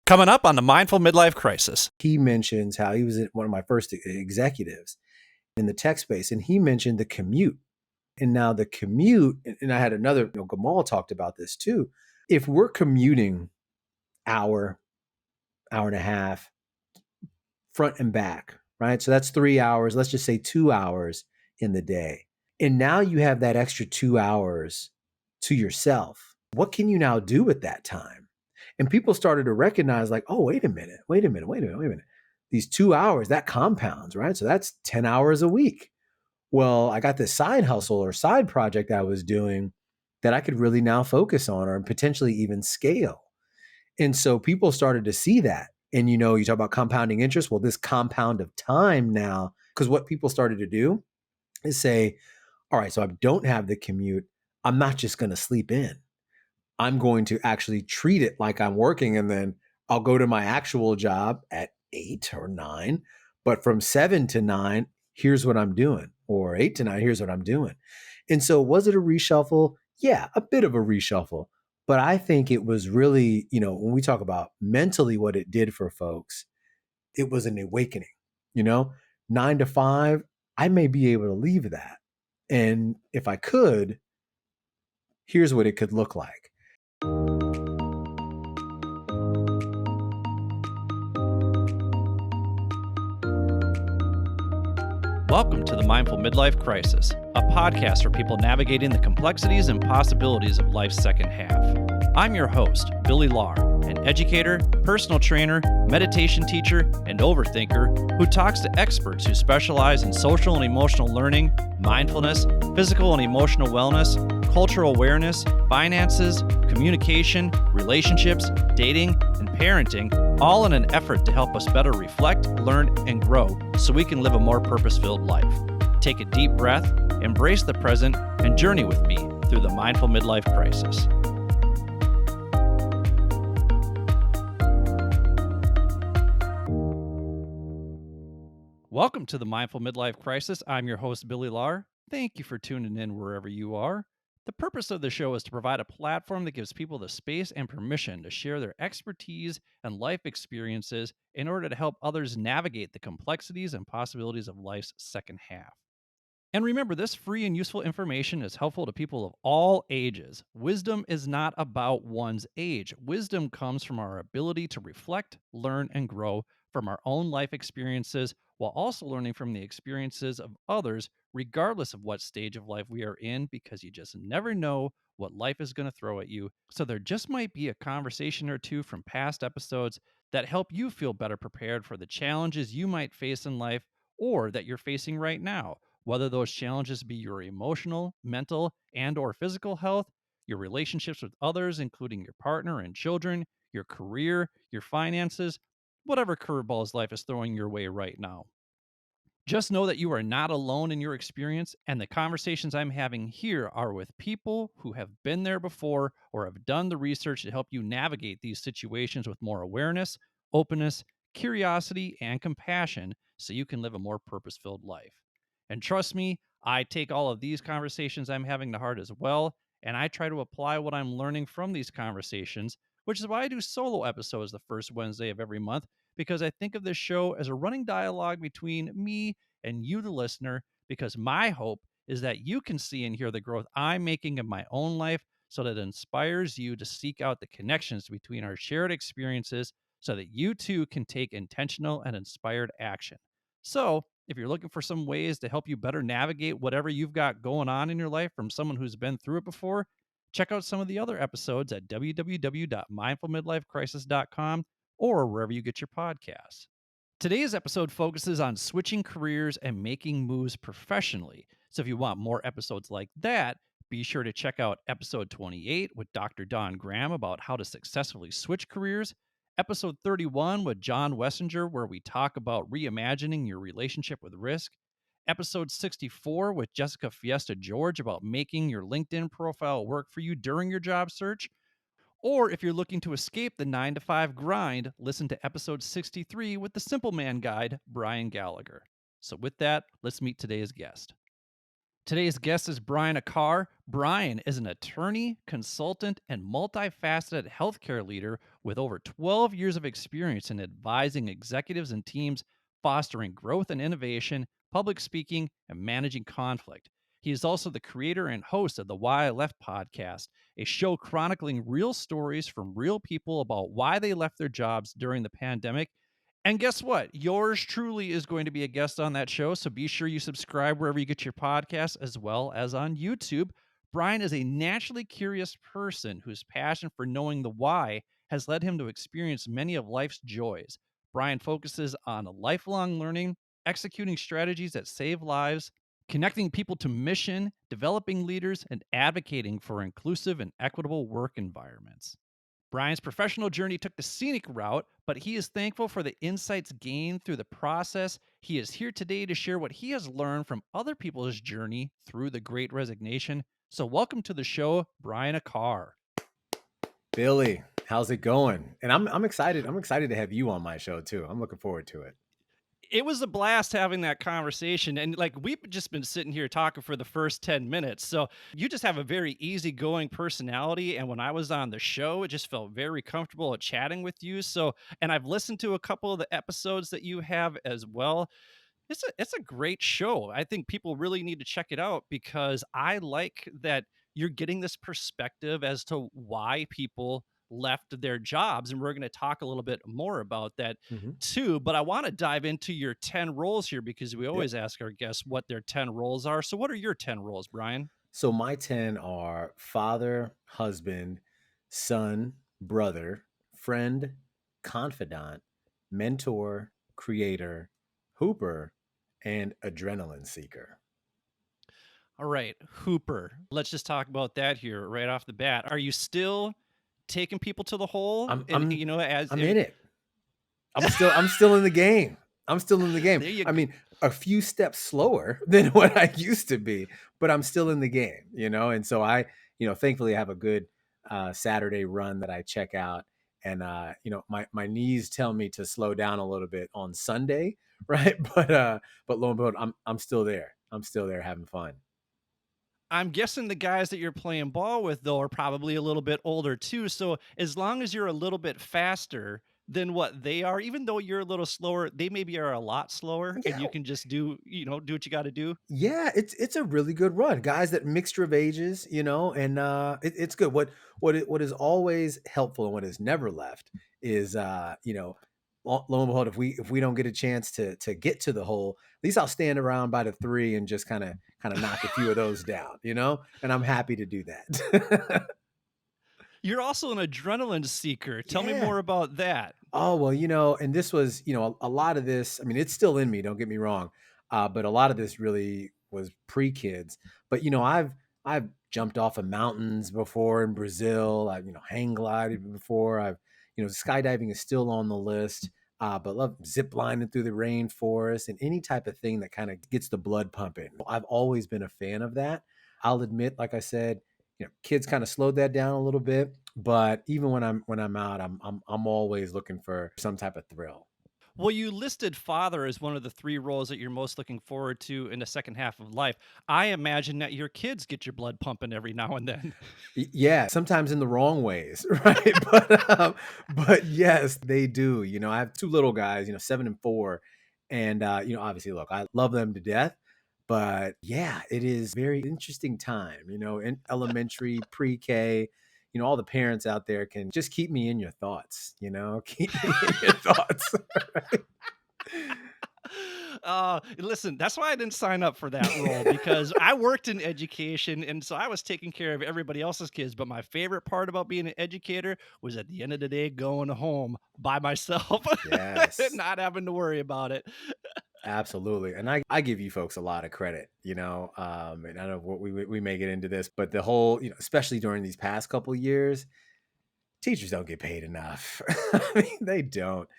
Coming up on the Mindful Midlife Crisis. He mentions how he was one of my first executives in the tech space, and he mentioned the commute. And now the commute, and I had another, Gamal talked about this too. If we're commuting hour and a half, front and back, right? So that's 3 hours. Let's just say 2 hours in the day. And now you have that extra 2 hours to yourself. What can you now do with that time? And people started to recognize like, oh, wait a minute. These 2 hours, that compounds, right? So that's 10 hours a week. Well, I got this side hustle or side project I was doing that I could really now focus on or potentially even scale. And so people started to see that. And, you talk about compounding interest. Well, this compound of time now, because what people started to do is say, all right, so I don't have the commute. I'm not just going to sleep in. I'm going to actually treat it like I'm working, and then I'll go to my actual job at 8 or 9. But from 7 to 9, here's what I'm doing. Or 8 to 9, here's what I'm doing. And so was it a reshuffle? Yeah, a bit of a reshuffle. But I think it was really, when we talk about mentally what it did for folks, it was an awakening. 9 to 5, I may be able to leave that. And if I could, here's what it could look like. Welcome to the Mindful Midlife Crisis, a podcast for people navigating the complexities and possibilities of life's second half. I'm your host, Billy Lahr, an educator, personal trainer, meditation teacher, and overthinker who talks to experts who specialize in social and emotional learning, mindfulness, physical and emotional wellness, cultural awareness, finances, communication, relationships, dating, and parenting, all in an effort to help us better reflect, learn, and grow so we can live a more purpose-filled life. Take a deep breath, embrace the present, and journey with me through the Mindful Midlife Crisis. Welcome to the Mindful Midlife Crisis. I'm your host, Billy Lahr. Thank you for tuning in wherever you are. The purpose of the show is to provide a platform that gives people the space and permission to share their expertise and life experiences in order to help others navigate the complexities and possibilities of life's second half. And remember, this free and useful information is helpful to people of all ages. Wisdom is not about one's age. Wisdom comes from our ability to reflect, learn, and grow from our own life experiences while also learning from the experiences of others, regardless of what stage of life we are in, because you just never know what life is going to throw at you. So there just might be a conversation or two from past episodes that help you feel better prepared for the challenges you might face in life or that you're facing right now, whether those challenges be your emotional, mental, and or physical health, your relationships with others, including your partner and children, your career, your finances, whatever curveballs life is throwing your way right now. Just know that you are not alone in your experience, and the conversations I'm having here are with people who have been there before or have done the research to help you navigate these situations with more awareness, openness, curiosity, and compassion so you can live a more purpose-filled life. And trust me, I take all of these conversations I'm having to heart as well, and I try to apply what I'm learning from these conversations, which is why I do solo episodes the first Wednesday of every month, because I think of this show as a running dialogue between me and you, the listener, because my hope is that you can see and hear the growth I'm making in my own life so that it inspires you to seek out the connections between our shared experiences so that you too can take intentional and inspired action. So, if you're looking for some ways to help you better navigate whatever you've got going on in your life from someone who's been through it before, check out some of the other episodes at www.mindfulmidlifecrisis.com or wherever you get your podcasts. Today's episode focuses on switching careers and making moves professionally. So if you want more episodes like that, be sure to check out episode 28 with Dr. Don Graham about how to successfully switch careers, episode 31 with John Wessinger, where we talk about reimagining your relationship with risk, episode 64 with Jessica Fiesta George about making your LinkedIn profile work for you during your job search. Or if you're looking to escape the 9-to-5 grind, listen to episode 63 with the Simple Man Guide, Brian Gallagher. So with that, let's meet today's guest. Today's guest is Brian Aquart. Brian is an attorney, consultant, and multifaceted healthcare leader with over 12 years of experience in advising executives and teams, fostering growth and innovation, public speaking, and managing conflict. He is also the creator and host of the Why I Left podcast, a show chronicling real stories from real people about why they left their jobs during the pandemic. And guess what? Yours truly is going to be a guest on that show. So be sure you subscribe wherever you get your podcasts as well as on YouTube. Brian is a naturally curious person whose passion for knowing the why has led him to experience many of life's joys. Brian focuses on lifelong learning, executing strategies that save lives, connecting people to mission, developing leaders, and advocating for inclusive and equitable work environments. Brian's professional journey took the scenic route, but he is thankful for the insights gained through the process. He is here today to share what he has learned from other people's journey through the great resignation. So, welcome to the show, Brian Aquart. Billy, how's it going? And I'm excited. I'm excited to have you on my show too. I'm looking forward to it. It was a blast having that conversation. And like we've just been sitting here talking for the first 10 minutes. So you just have a very easygoing personality. And when I was on the show, it just felt very comfortable at chatting with you. So, and I've listened to a couple of the episodes that you have as well. It's a great show. I think people really need to check it out because I like that you're getting this perspective as to why people left their jobs, and we're going to talk a little bit more about that Hmm. too. But I want to dive into your 10 roles here because we Yep. always ask our guests what their 10 roles are. So what are your 10 roles, Brian? So my 10 are father, husband, son, brother, friend, confidant, mentor, creator, hooper, and adrenaline seeker. All right, Hooper. Let's just talk about that here right off the bat. Are you still taking people to the hole? I'm And I'm you know, as I'm in it. I'm still in the game. I'm still in the game. there you I go. mean, a few steps slower than what I used to be, but I'm still in the game. And so thankfully I have a good Saturday run that I check out. And my knees tell me to slow down a little bit on Sunday, right? But lo and behold, I'm still there. I'm still there having fun. I'm guessing the guys that you're playing ball with, though, are probably a little bit older too. So as long as you're a little bit faster than what they are, even though you're a little slower, they maybe are a lot slower, and Yeah, you can just do what you got to do. yeah, it's a really good run. Guys, that mixture of ages, and it's good. What is always helpful and what is never left is lo and behold, if we don't get a chance to get to the hole, at least I'll stand around by the three and just kind of knock a few of those down, and I'm happy to do that. You're also an adrenaline seeker. Tell me Yeah. more about that. Oh, well, and this was, a lot of this, I mean, it's still in me, don't get me wrong. But a lot of this really was pre-kids. But, I've jumped off of mountains before in Brazil. I've hang glided before. Skydiving is still on the list. But love zip lining through the rainforest and any type of thing that kind of gets the blood pumping. I've always been a fan of that. I'll admit, like I said, kids kind of slowed that down a little bit, but even when I'm out, I'm always looking for some type of thrill. Well, you listed father as one of the three roles that you're most looking forward to in the second half of life. I imagine that your kids get your blood pumping every now and then. Yeah, sometimes in the wrong ways, right? But yes, they do. I have two little guys, 7 and 4, and obviously, look, I love them to death. But yeah, it is very interesting time, in elementary, pre-K. All the parents out there can just keep me in your thoughts, keep me in your thoughts. Listen, that's why I didn't sign up for that role because I worked in education and so I was taking care of everybody else's kids. But my favorite part about being an educator was at the end of the day going home by myself and Yes. not having to worry about it. Absolutely. And I give you folks a lot of credit, and I know what we may get into this, but the whole, especially during these past couple years, teachers don't get paid enough. I mean, they don't.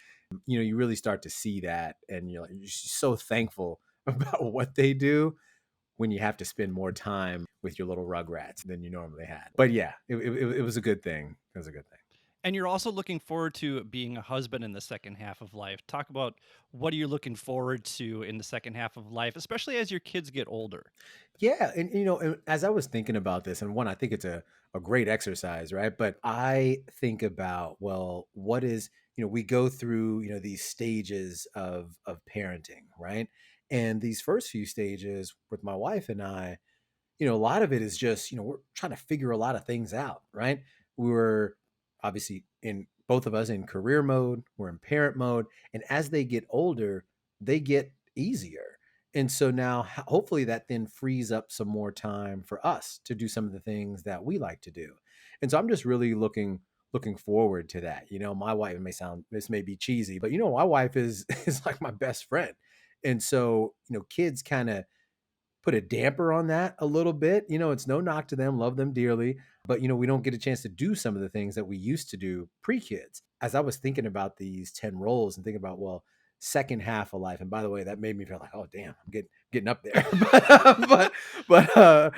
You really start to see that and you're so thankful about what they do when you have to spend more time with your little rugrats than you normally had. But yeah, it was a good thing. It was a good thing. And you're also looking forward to being a husband in the second half of life. Talk about what are you looking forward to in the second half of life, especially as your kids get older? Yeah, and and as I was thinking about this, and one, I think it's a great exercise, right? But I think about, well, what is, we go through, these stages of parenting, right? And these first few stages with my wife and I, a lot of it is just, we're trying to figure a lot of things out, right? We were obviously in both of us in career mode, we're in parent mode. And as they get older, they get easier. And so now, hopefully, that then frees up some more time for us to do some of the things that we like to do. And so I'm just really looking forward to that. My wife, this may be cheesy, but my wife is is like my best friend. And so, kids kind of put a damper on that a little bit. It's no knock to them, love them dearly, but we don't get a chance to do some of the things that we used to do pre-kids. As I was thinking about these 10 roles and thinking about, well, second half of life, and by the way, that made me feel like, oh damn, I'm getting up there. But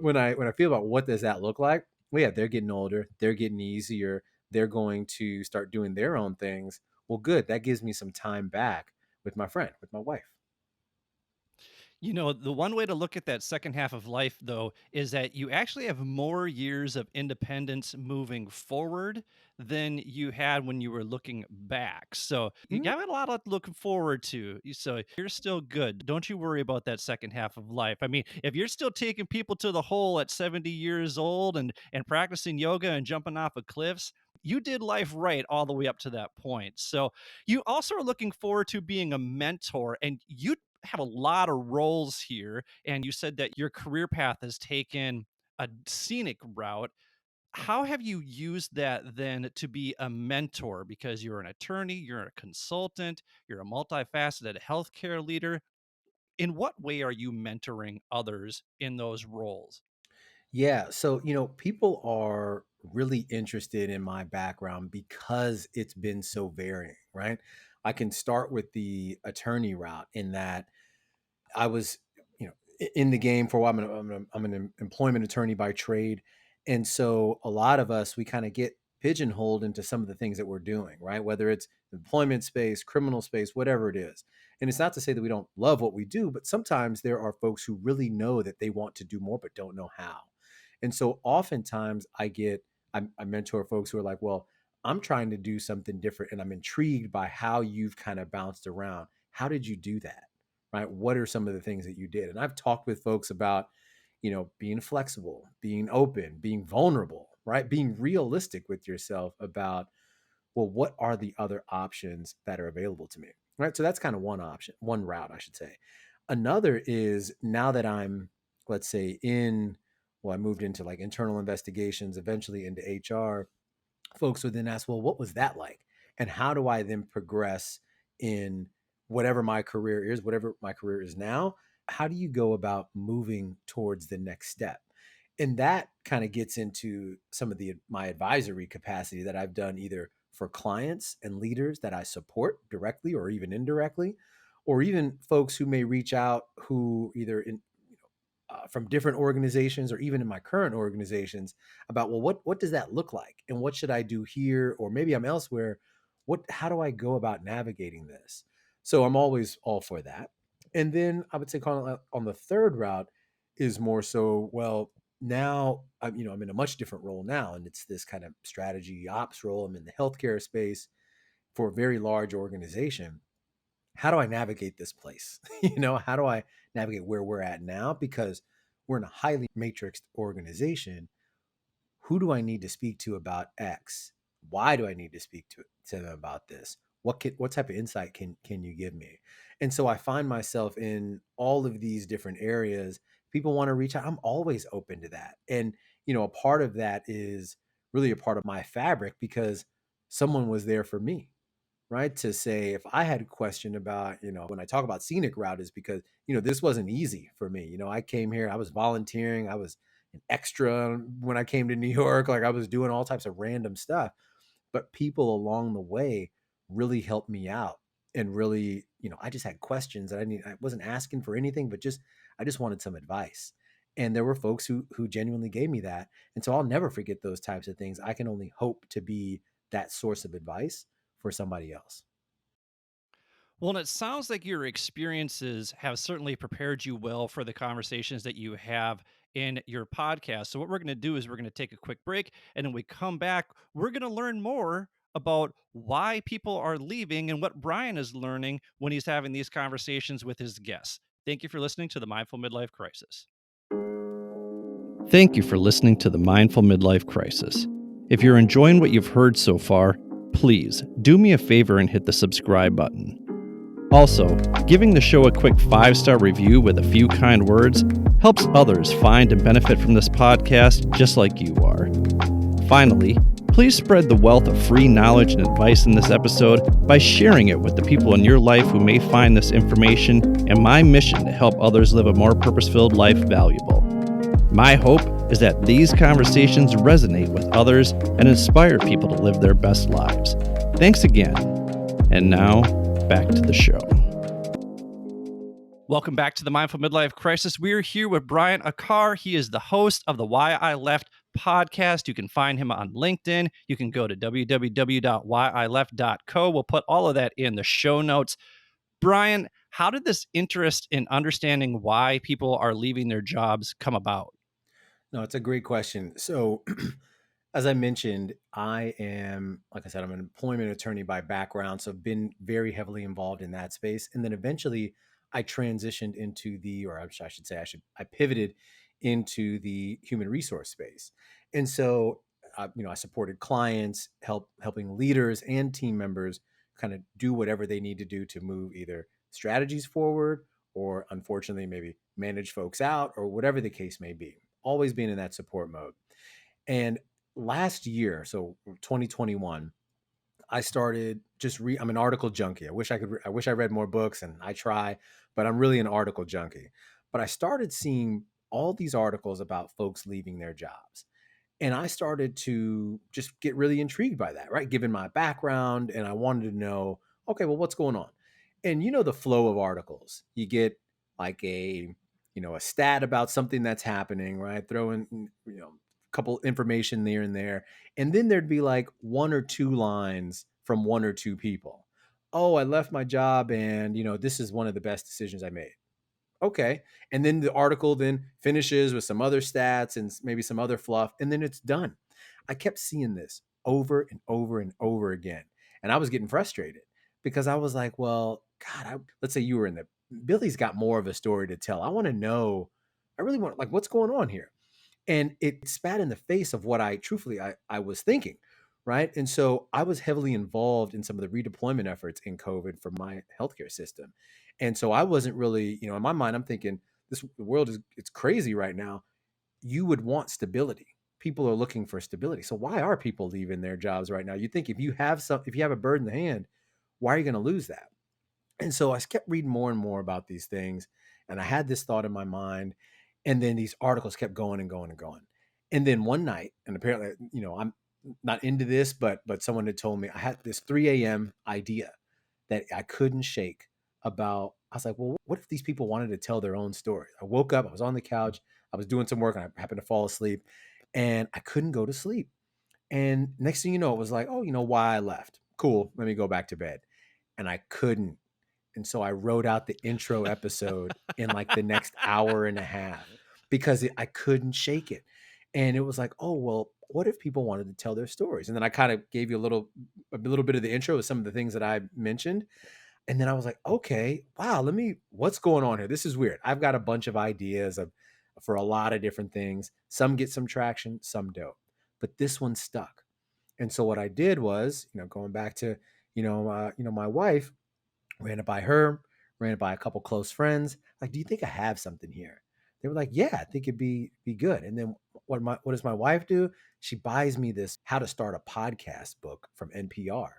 when I feel about what does that look like, well, yeah, they're getting older, they're getting easier, they're going to start doing their own things. Well, good. That gives me some time back with my friend, with my wife. The one way to look at that second half of life, though, is that you actually have more years of independence moving forward than you had when you were looking back. So you Mm. got a lot to look forward to. So you're still good. Don't you worry about that second half of life. I mean, if you're still taking people to the hole at 70 years old and practicing yoga and jumping off of cliffs, you did life right all the way up to that point. So you also are looking forward to being a mentor, and you have a lot of roles here, and you said that your career path has taken a scenic route. How have you used that then to be a mentor? Because you're an attorney, you're a consultant, you're a multifaceted healthcare leader. In what way are you mentoring others in those roles? Yeah. So, people are really interested in my background because it's been so varying, right? I can start with the attorney route in that I was, in the game for a while. I'm an employment attorney by trade. And so a lot of us, we kind of get pigeonholed into some of the things that we're doing, right? Whether it's employment space, criminal space, whatever it is. And it's not to say that we don't love what we do, but sometimes there are folks who really know that they want to do more, but don't know how. And so oftentimes I mentor folks who are like, well, I'm trying to do something different and I'm intrigued by how you've kind of bounced around. How did you do that? Right? What are some of the things that you did? And I've talked with folks about, being flexible, being open, being vulnerable, right? Being realistic with yourself about, well, what are the other options that are available to me? Right. So that's kind of one option, one route, I should say. Another is now that I'm, let's say, I moved into like internal investigations, eventually into HR. Folks would then ask, well, what was that like? And how do I then progress in whatever my career is now? How do you go about moving towards the next step? And that kind of gets into some of my advisory capacity that I've done either for clients and leaders that I support directly or even indirectly, or even folks who may reach out who either from different organizations or even in my current organizations about, well, what does that look like and what should I do here, or maybe I'm elsewhere. How do I go about navigating this? So I'm always all for that. And then I would say on the third route is more so, well, now I'm in a much different role now, and it's this kind of strategy ops role. I'm in the healthcare space for a very large organization. How do I navigate this place? How do I navigate where we're at now? Because we're in a highly matrixed organization. Who do I need to speak to about X? Why do I need to speak to them about this? What type of insight can you give me? And so I find myself in all of these different areas. People want to reach out. I'm always open to that. And a part of that is really a part of my fabric because someone was there for me, right? To say if I had a question about, when I talk about scenic route is because, this wasn't easy for me. I came here, I was volunteering, I was an extra when I came to New York, like I was doing all types of random stuff. But people along the way really helped me out and really, I just had questions that I wasn't asking for anything, but I just wanted some advice. And there were folks who genuinely gave me that. And so I'll never forget those types of things. I can only hope to be that source of advice for somebody else. Well, and it sounds like your experiences have certainly prepared you well for the conversations that you have in your podcast. So, what we're going to do is we're going to take a quick break. And when we come back, we're going to learn more about why people are leaving and what Brian is learning when he's having these conversations with his guests. Thank you for listening to the Mindful Midlife Crisis. Thank you for listening to the Mindful Midlife Crisis. If you're enjoying what you've heard so far, please do me a favor and hit the subscribe button. Also, giving the show a quick 5-star review with a few kind words helps others find and benefit from this podcast just like you are. Finally, please spread the wealth of free knowledge and advice in this episode by sharing it with the people in your life who may find this information and my mission to help others live a more purpose-filled life valuable. My hope is that these conversations resonate with others and inspire people to live their best lives. Thanks again. And now, back to the show. Welcome back to the Mindful Midlife Crisis. We're here with Brian Aquart. He is the host of the Why I Left podcast. You can find him on LinkedIn. You can go to www.whyileft.co. We'll put all of that in the show notes. Brian, how did this interest in understanding why people are leaving their jobs come about? No, it's a great question. So, as I mentioned, I am, like I said, I'm an employment attorney by background. So I've been very heavily involved in that space. And then eventually I transitioned into or I should say, I pivoted into the human resource space. And so, I supported clients, helping leaders and team members kind of do whatever they need to do to move either strategies forward or unfortunately, maybe manage folks out or whatever the case may be. Always being in that support mode. And last year, so 2021, I started I'm an article junkie. I wish I read more books, and I try, but I'm really an article junkie. But I started seeing all these articles about folks leaving their jobs. And I started to just get really intrigued by that, right? Given my background, and I wanted to know, okay, well, what's going on? And the flow of articles. You get like a stat about something that's happening, right? Throw in, a couple information there and there. And then there'd be like one or two lines from one or two people. Oh, I left my job and, this is one of the best decisions I made. Okay. And then the article then finishes with some other stats and maybe some other fluff, and then it's done. I kept seeing this over and over and over again. And I was getting frustrated because I was like, well, God, let's say you were in Billy's got more of a story to tell. I want to know, I really want, like, what's going on here? And it spat in the face of what I was thinking. Right. And so I was heavily involved in some of the redeployment efforts in COVID for my healthcare system. And so I wasn't really, in my mind, I'm thinking the world it's crazy right now. You would want stability. People are looking for stability. So why are people leaving their jobs right now? You think if you have a bird in the hand, why are you going to lose that? And so I kept reading more and more about these things. And I had this thought in my mind. And then these articles kept going and going and going. And then one night, and apparently, I'm not into this, but someone had told me I had this 3 a.m. idea that I couldn't shake about. I was like, well, what if these people wanted to tell their own story? I woke up, I was on the couch, I was doing some work, and I happened to fall asleep, and I couldn't go to sleep. And next thing you know, it was like, oh, why I left. Cool, let me go back to bed. And I couldn't. And so I wrote out the intro episode in like the next hour and a half because I couldn't shake it. And it was like, oh, well, what if people wanted to tell their stories? And then I kind of gave you a little bit of the intro with some of the things that I mentioned. And then I was like, okay, wow, what's going on here? This is weird. I've got a bunch of ideas for a lot of different things. Some get some traction, some don't. But this one stuck. And so what I did was, going back to, my wife, ran it by her, ran it by a couple close friends. Like, do you think I have something here? They were like, yeah, I think it'd be good. And then what does my wife do? She buys me this How to Start a Podcast book from NPR.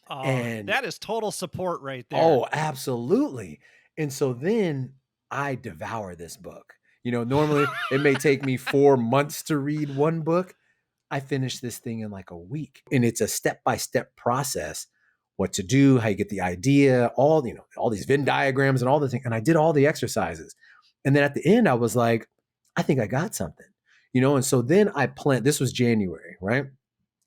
Oh, And that is total support right there. oh, absolutely. And so then I devour this book. Normally it may take me 4 months to read one book. I finished this thing in like a week. And it's a step-by-step process, what to do, how you get the idea, all these Venn diagrams and all the things. And I did all the exercises. And then at the end, I was like, I think I got something, and so then this was January, right?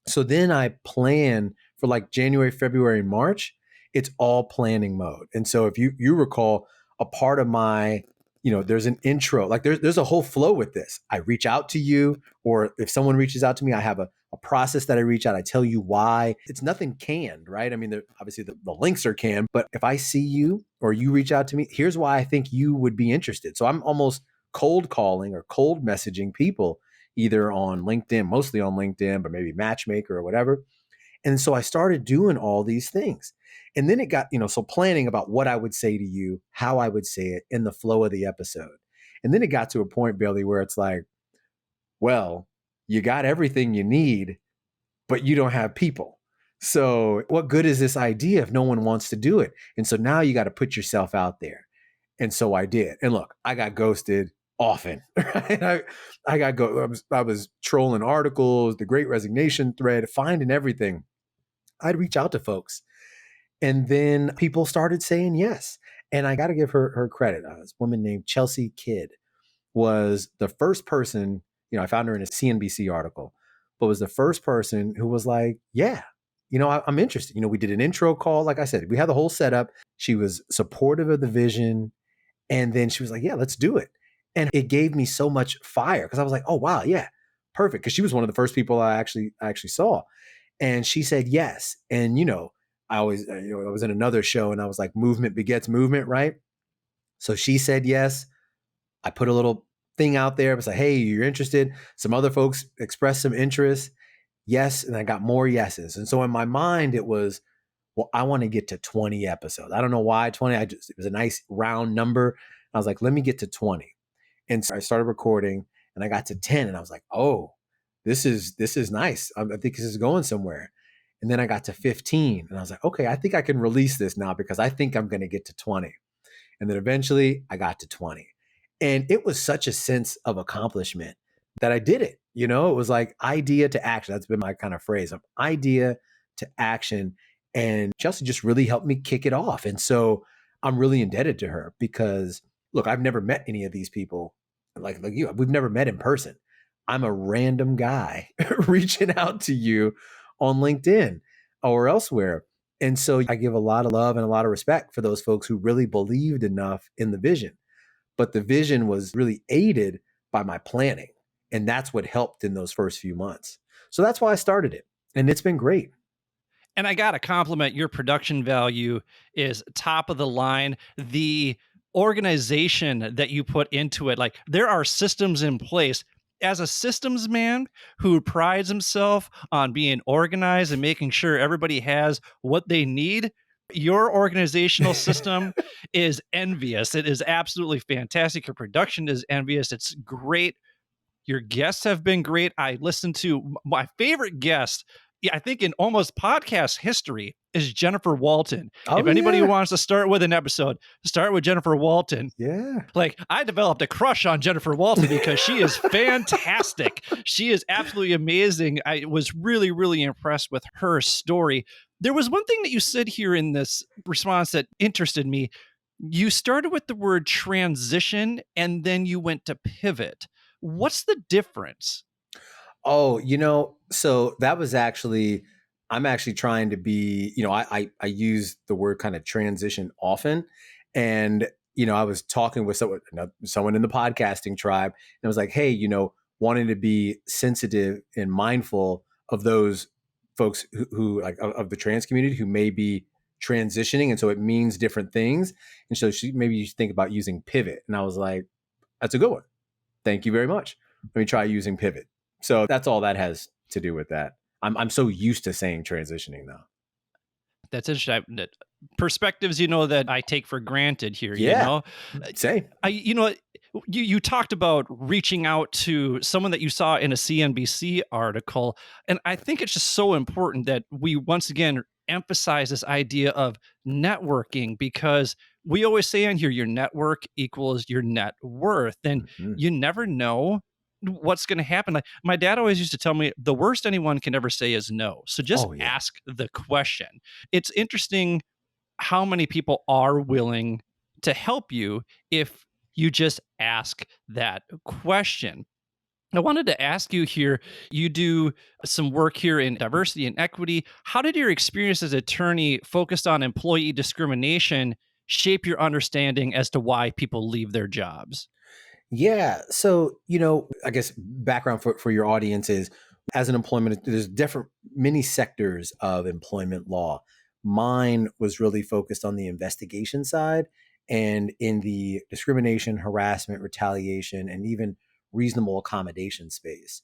So then I plan for like January, February, March. It's all planning mode. And so if you recall, a part of my, there's an intro, like there's a whole flow with this. I reach out to you, or if someone reaches out to me, I have a process that I reach out. I tell you why. It's nothing canned, right? I mean, obviously the links are canned, but if I see you or you reach out to me, here's why I think you would be interested. So I'm almost cold calling or cold messaging people either on LinkedIn, mostly on LinkedIn, but maybe Matchmaker or whatever. And so I started doing all these things. And then it got, so planning about what I would say to you, how I would say it in the flow of the episode. And then it got to a point, Billy, where it's like, well, you got everything you need, but you don't have people. So what good is this idea if no one wants to do it? And so now you got to put yourself out there. And so I did. And look, I got ghosted often. Right? I was trolling articles, the Great Resignation thread, finding everything. I'd reach out to folks, and then people started saying yes. And I got to give her credit. This woman named Chelsea Kidd was the first person. I found her in a CNBC article, but was the first person who was like, "Yeah, I'm interested." We did an intro call. Like I said, we had the whole setup. She was supportive of the vision. And then she was like, "Yeah, let's do it." And it gave me so much fire because I was like, "Oh wow, yeah, perfect." Because she was one of the first people I actually saw, and she said yes. And I always, I was in another show, and I was like, "Movement begets movement," right? So she said yes. I put a little thing out there. I was like, "Hey, you're interested?" Some other folks expressed some interest. Yes, and I got more yeses. And so in my mind, it was, well, I want to get to 20 episodes. I don't know why 20. It was a nice round number. I was like, let me get to 20. And so I started recording, and I got to 10, and I was like, oh, this is nice. I think this is going somewhere. And then I got to 15, and I was like, okay, I think I can release this now because I think I'm going to get to 20. And then eventually I got to 20. And it was such a sense of accomplishment that I did it. It was like idea to action. That's been my kind of phrase of idea to action. And Chelsea just really helped me kick it off. And so I'm really indebted to her because, look, I've never met any of these people like you. We've never met in person. I'm a random guy reaching out to you on LinkedIn or elsewhere. And so I give a lot of love and a lot of respect for those folks who really believed enough in the vision. But the vision was really aided by my planning. And that's what helped in those first few months. So that's why I started it. And it's been great. And I got to compliment your production value is top of the line. The organization that you put into it, like there are systems in place. As a systems man who prides himself on being organized and making sure everybody has what they need, your organizational system is envious. It is absolutely fantastic. Your production is envious. It's great. Your guests have been great. I listened to my favorite guest, yeah, I think in almost podcast history is Jennifer Walton. If Oh, anybody yeah. wants to start with an episode, start with Jennifer Walton. Yeah. Like I developed a crush on Jennifer Walton because she is fantastic. She is absolutely amazing. I was really, really impressed with her story. There was one thing that you said here in this response that interested me. You started with the word transition and then you went to pivot. What's the difference? Oh, so that was actually, I'm actually trying to be, I use the word kind of transition often. And, I was talking with someone in the podcasting tribe, and I was like, hey, wanting to be sensitive and mindful of those folks who like of the trans community who may be transitioning. And so it means different things. And so maybe you should think about using pivot. And I was like, that's a good one. Thank you very much. Let me try using pivot. So that's all that has to do with that. I'm so used to saying transitioning now. That's interesting. Perspectives, that I take for granted here, Yeah, same. you talked about reaching out to someone that you saw in a CNBC article. And I think it's just so important that we once again emphasize this idea of networking because we always say on here, your network equals your net worth. And Mhm. you never know what's going to happen. Like my dad always used to tell me the worst anyone can ever say is no. So just Oh yeah. ask the question. It's interesting how many people are willing to help you if you just ask that question. I wanted to ask you here, you do some work here in diversity and equity. How did your experience as attorney focused on employee discrimination shape your understanding as to why people leave their jobs? Yeah. So, I guess background for your audience is as an employment, there's different, many sectors of employment law. Mine was really focused on the investigation side and in the discrimination, harassment, retaliation, and even reasonable accommodation space.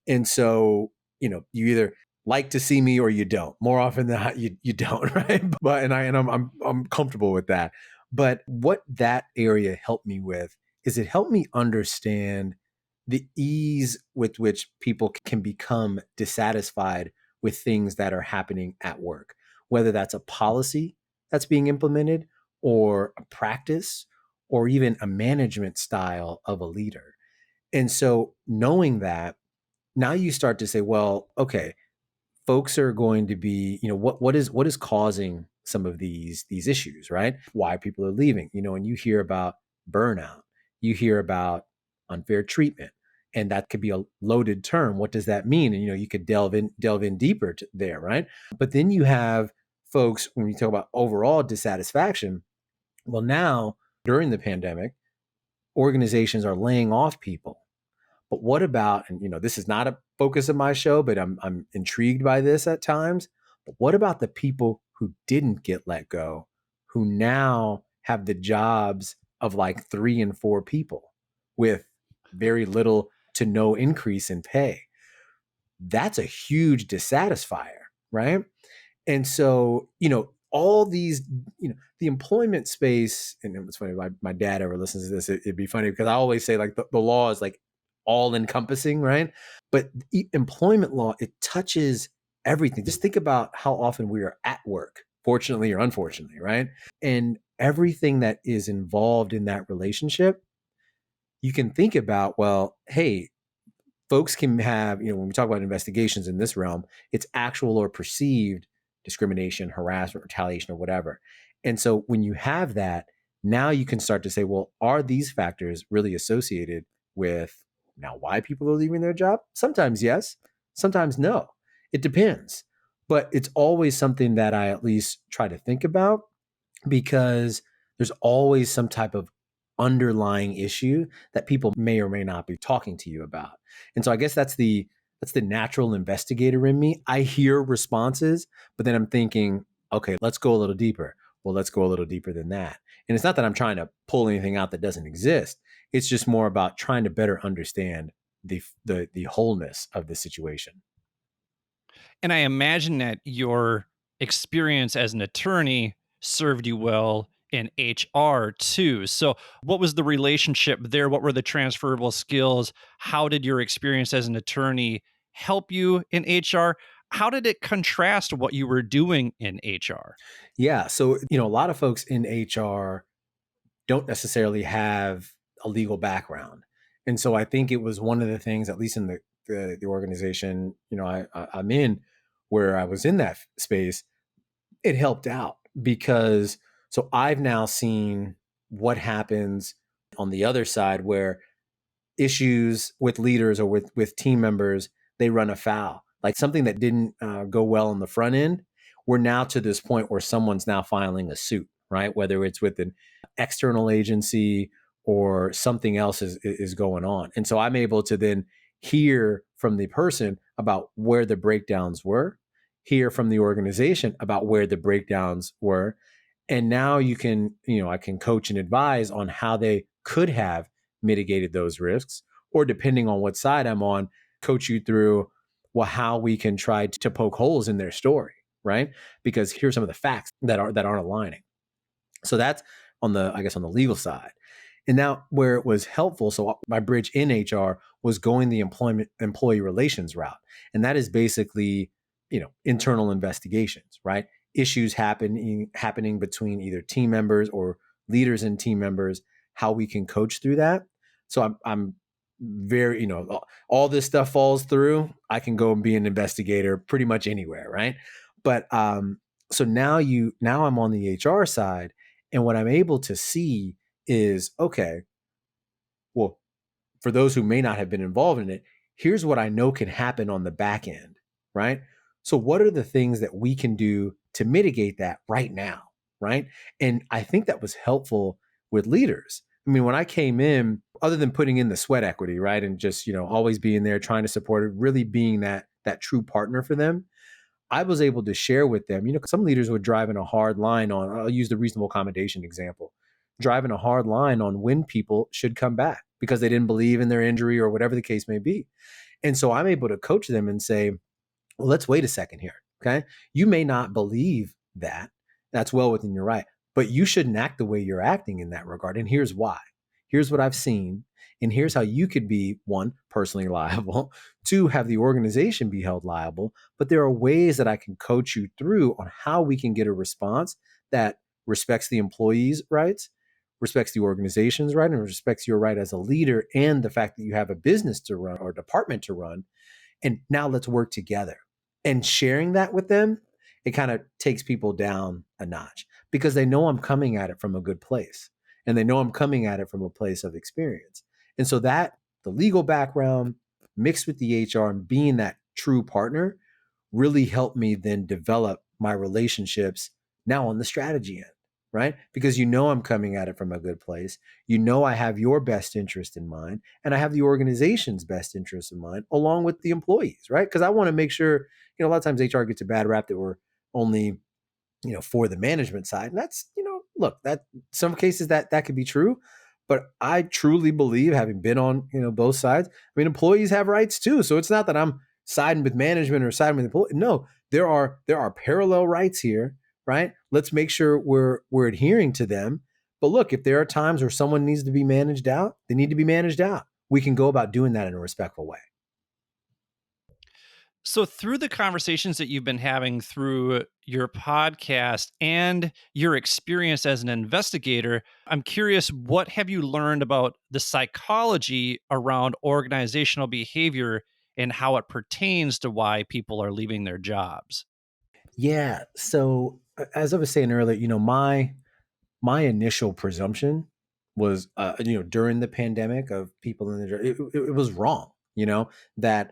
And so, you either like to see me or you don't. More often than not, you don't, right? But I'm comfortable with that. But what that area helped me with is it helped me understand the ease with which people can become dissatisfied with things that are happening at work, whether that's a policy that's being implemented or a practice or even a management style of a leader. And so knowing that, now you start to say, well, okay, folks are going to be, what is causing some of these issues, right? Why people are leaving, and you hear about burnout, you hear about unfair treatment, and that could be a loaded term. What does that mean? And you could delve in deeper there, right? But then you have folks when you talk about overall dissatisfaction. Well, now during the pandemic, organizations are laying off people, but what about, and this is not a focus of my show, but I'm intrigued by this at times. But what about the people who didn't get let go, who now have the jobs of like 3 and 4 people with very little to no increase in pay? That's a huge dissatisfier, right? And so, all these, the employment space, and it's funny, my dad ever listens to this, it'd be funny because I always say like the law is like all encompassing, right? But employment law, it touches everything. Just think about how often we are at work, fortunately or unfortunately, right? And everything that is involved in that relationship, you can think about, well, hey, folks can have, when we talk about investigations in this realm, it's actual or perceived discrimination, harassment, retaliation, or whatever. And so when you have that, now you can start to say, well, are these factors really associated with now why people are leaving their job? Sometimes yes, sometimes no. It depends. But it's always something that I at least try to think about because there's always some type of underlying issue that people may or may not be talking to you about. And so I guess that's the natural investigator in me. I hear responses, but then I'm thinking, okay, let's go a little deeper. Well, let's go a little deeper than that. And it's not that I'm trying to pull anything out that doesn't exist. It's just more about trying to better understand the wholeness of the situation. And I imagine that your experience as an attorney served you well in HR too. So, what was the relationship there? What were the transferable skills? How did your experience as an attorney help you in HR? How did it contrast what you were doing in HR? Yeah. So, a lot of folks in HR don't necessarily have a legal background. And so I think it was one of the things, at least in the organization, I'm in, where I was in that space, it helped out because so I've now seen what happens on the other side where issues with leaders or with team members, they run afoul. Like something that didn't go well on the front end, we're now to this point where someone's now filing a suit, right? Whether it's with an external agency or something else is going on. And so I'm able to then hear from the person about where the breakdowns were, hear from the organization about where the breakdowns were. And now I can coach and advise on how they could have mitigated those risks, or depending on what side I'm on, coach you through, well, how we can try to poke holes in their story, right? Because here's some of the facts that aren't aligning. So that's on the legal side. And now where it was helpful, so my bridge in HR was going the employee relations route. And that is basically, internal investigations, right? Issues happening between either team members or leaders and team members, how we can coach through that. So I'm very, all this stuff falls through. I can go and be an investigator pretty much anywhere, right? But so now I'm on the HR side, and what I'm able to see is, okay, well, for those who may not have been involved in it, here's what I know can happen on the back end, right? So, what are the things that we can do to mitigate that right now, right? And I think that was helpful with leaders. I mean, when I came in, other than putting in the sweat equity, right, and just always being there, trying to support it, really being that true partner for them, I was able to share with them. Some leaders were driving a hard line on. I'll use the reasonable accommodation example, driving a hard line on when people should come back because they didn't believe in their injury or whatever the case may be. And so I'm able to coach them and say, well, let's wait a second here. Okay. You may not believe that. That's well within your right, but you shouldn't act the way you're acting in that regard. And here's why. Here's what I've seen. And here's how you could be, one, personally liable, two, have the organization be held liable. But there are ways that I can coach you through on how we can get a response that respects the employee's rights, respects the organization's right, and respects your right as a leader and the fact that you have a business to run or department to run. And now let's work together. And sharing that with them, it kind of takes people down a notch because they know I'm coming at it from a good place and they know I'm coming at it from a place of experience. And so that the legal background mixed with the HR and being that true partner really helped me then develop my relationships now on the strategy end, right? Because I'm coming at it from a good place. I have your best interest in mind and I have the organization's best interest in mind along with the employees, right? Because I want to make sure, a lot of times HR gets a bad rap that we're only, for the management side. And that's, look, that some cases that could be true, but I truly believe, having been on, both sides, I mean, employees have rights too. So it's not that I'm siding with management or siding with employees. No, there are parallel rights here, right? Let's make sure we're adhering to them. But look, if there are times where someone needs to be managed out, they need to be managed out. We can go about doing that in a respectful way. So, through the conversations that you've been having through your podcast and your experience as an investigator, I'm curious, what have you learned about the psychology around organizational behavior and how it pertains to why people are leaving their jobs? Yeah. So as I was saying earlier, my initial presumption was, during the pandemic of people in the, it was wrong, that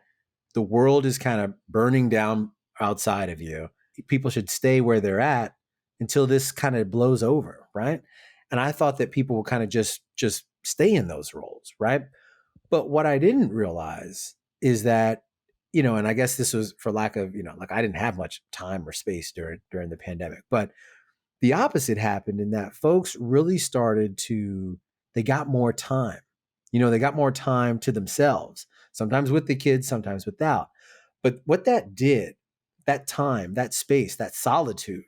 the world is kind of burning down outside of you. People should stay where they're at until this kind of blows over, right? And I thought that people would kind of just stay in those roles, right? But what I didn't realize is that, and I guess this was for lack of, like I didn't have much time or space during the pandemic, but the opposite happened in that folks really they got more time. They got more time to themselves, sometimes with the kids, sometimes without. But what that did, that time, that space, that solitude,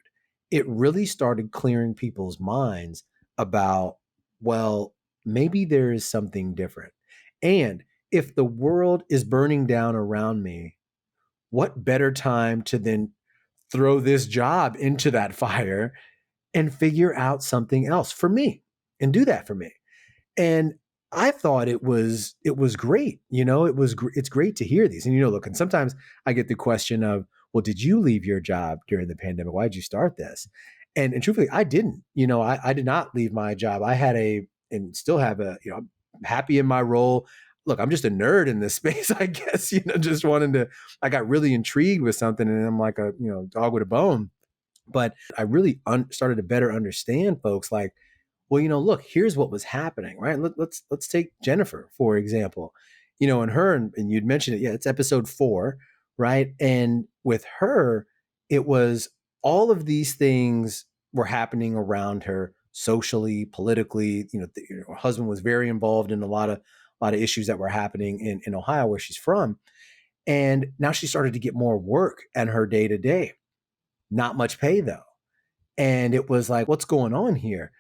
it really started clearing people's minds about, well, maybe there is something different. And if the world is burning down around me, what better time to then throw this job into that fire and figure out something else for me and do that for me. And I thought it was great. It's great to hear these. And look, and sometimes I get the question of, well, did you leave your job during the pandemic? Why did you start this? And truthfully, I didn't. I did not leave my job. I had and still have I'm happy in my role. Look, I'm just a nerd in this space, I guess, just wanting to, I got really intrigued with something and I'm like a, dog with a bone. But I really started to better understand folks like, well, look, here's what was happening, right? Let's take Jennifer, for example, and her, and you'd mentioned it. Yeah, it's episode 4, right? And with her, it was all of these things were happening around her socially, politically. Her husband was very involved in a lot of issues that were happening in Ohio, where she's from. And now she started to get more work and her day to day. Not much pay though. And it was like, what's going on here?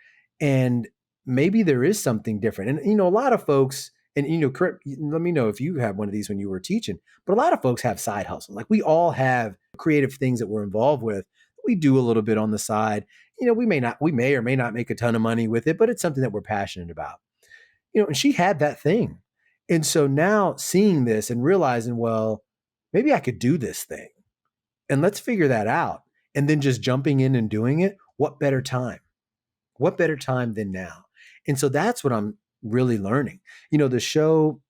And maybe there is something different. And, a lot of folks, and, let me know if you have one of these when you were teaching, but a lot of folks have side hustles. Like we all have creative things that we're involved with. We do a little bit on the side. We may or may not make a ton of money with it, but it's something that we're passionate about. And she had that thing. And so now seeing this and realizing, well, maybe I could do this thing and let's figure that out. And then just jumping in and doing it. What better time? What better time than now? And so that's what I'm really learning. The show,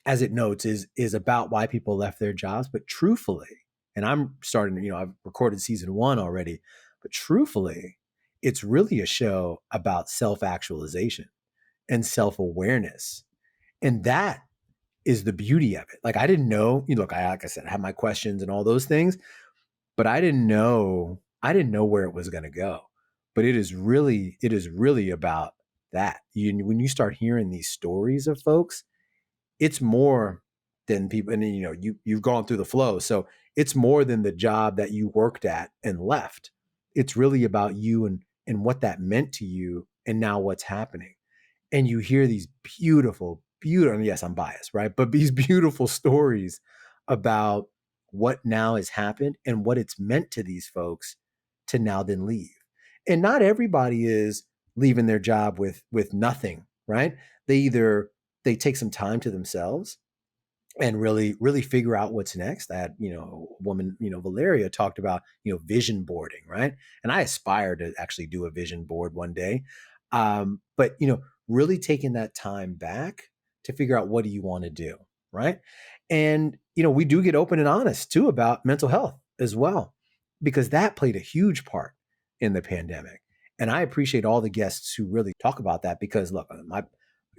as it notes, is about why people left their jobs. But truthfully, and I'm starting, I've recorded season 1 already, but truthfully, it's really a show about self-actualization and self-awareness. And that is the beauty of it. Like I didn't know, look, like I said, I had my questions and all those things, but I didn't know where it was going to go. But it is really about that. When you start hearing these stories of folks, it's more than people, and you've gone through the flow, so it's more than the job that you worked at and left. It's really about you and what that meant to you and now what's happening. And you hear these beautiful, and yes, I'm biased, right? But these beautiful stories about what now has happened and what it's meant to these folks to now then leave. And not everybody is leaving their job with nothing, right? They take some time to themselves and really figure out what's next. I had, a woman, Valeria talked about, vision boarding, right? And I aspire to actually do a vision board one day. But, really taking that time back to figure out what do you want to do, right? And, we do get open and honest too about mental health as well, because that played a huge part in the pandemic. And I appreciate all the guests who really talk about that because look,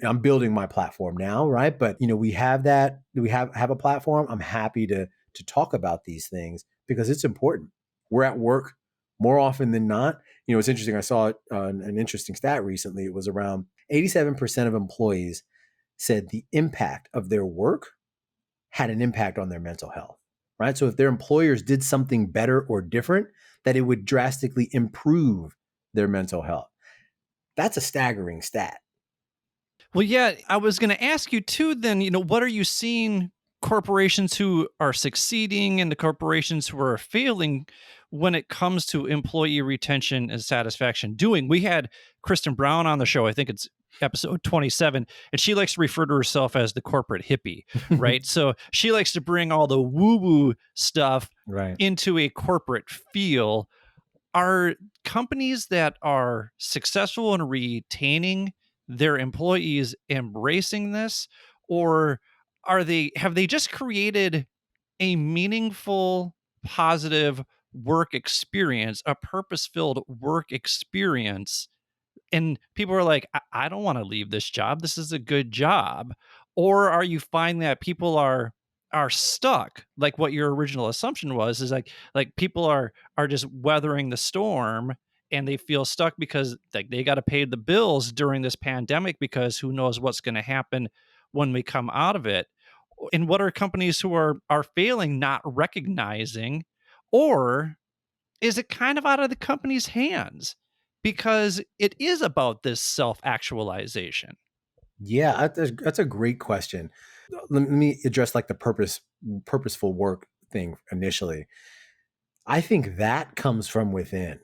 I'm building my platform now, right? But we have that. We have a platform. I'm happy to talk about these things because it's important. We're at work more often than not. It's interesting. I saw an interesting stat recently. It was around 87% of employees said the impact of their work had an impact on their mental health, right? So if their employers did something better or different, that it would drastically improve their mental health. That's a staggering stat. Well, yeah, I was going to ask you too then, what are you seeing corporations who are succeeding and the corporations who are failing when it comes to employee retention and satisfaction doing? We had Kristen Brown on the show, I think it's episode 27, and she likes to refer to herself as the corporate hippie, right? So she likes to bring all the woo woo stuff Right. into a corporate feel. Are companies that are successful in retaining their employees embracing this, or have they just created a meaningful, positive work experience, a purpose-filled work experience, and people are like, I don't want to leave this job. This is a good job. Or are you finding that people are stuck, like what your original assumption was, is like people are just weathering the storm and they feel stuck because like they got to pay the bills during this pandemic because who knows what's going to happen when we come out of it. And what are companies who are failing not recognizing, or is it kind of out of the company's hands because it is about this self-actualization? Yeah, that's a great question. Let me address like the purposeful work thing initially. I think that comes from within.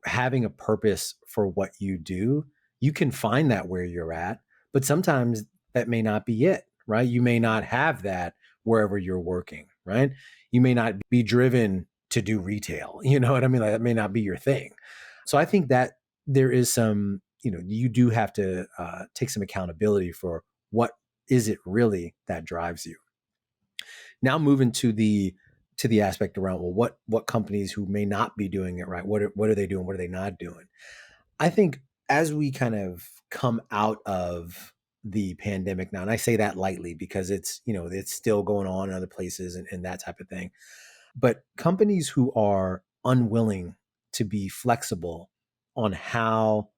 Having a purpose for what you do, you can find that where you're at, but sometimes that may not be it, right? You may not have that wherever you're working, right? You may not be driven to do retail. You know what I mean? Like, that may not be your thing. So I think that there is some, you do have to take some accountability for what is it really that drives you. Now moving to the aspect around, well, what companies who may not be doing it right, what are they doing, what are they not doing? I think as we kind of come out of the pandemic now, and I say that lightly because it's still going on in other places and that type of thing, but companies who are unwilling to be flexible on how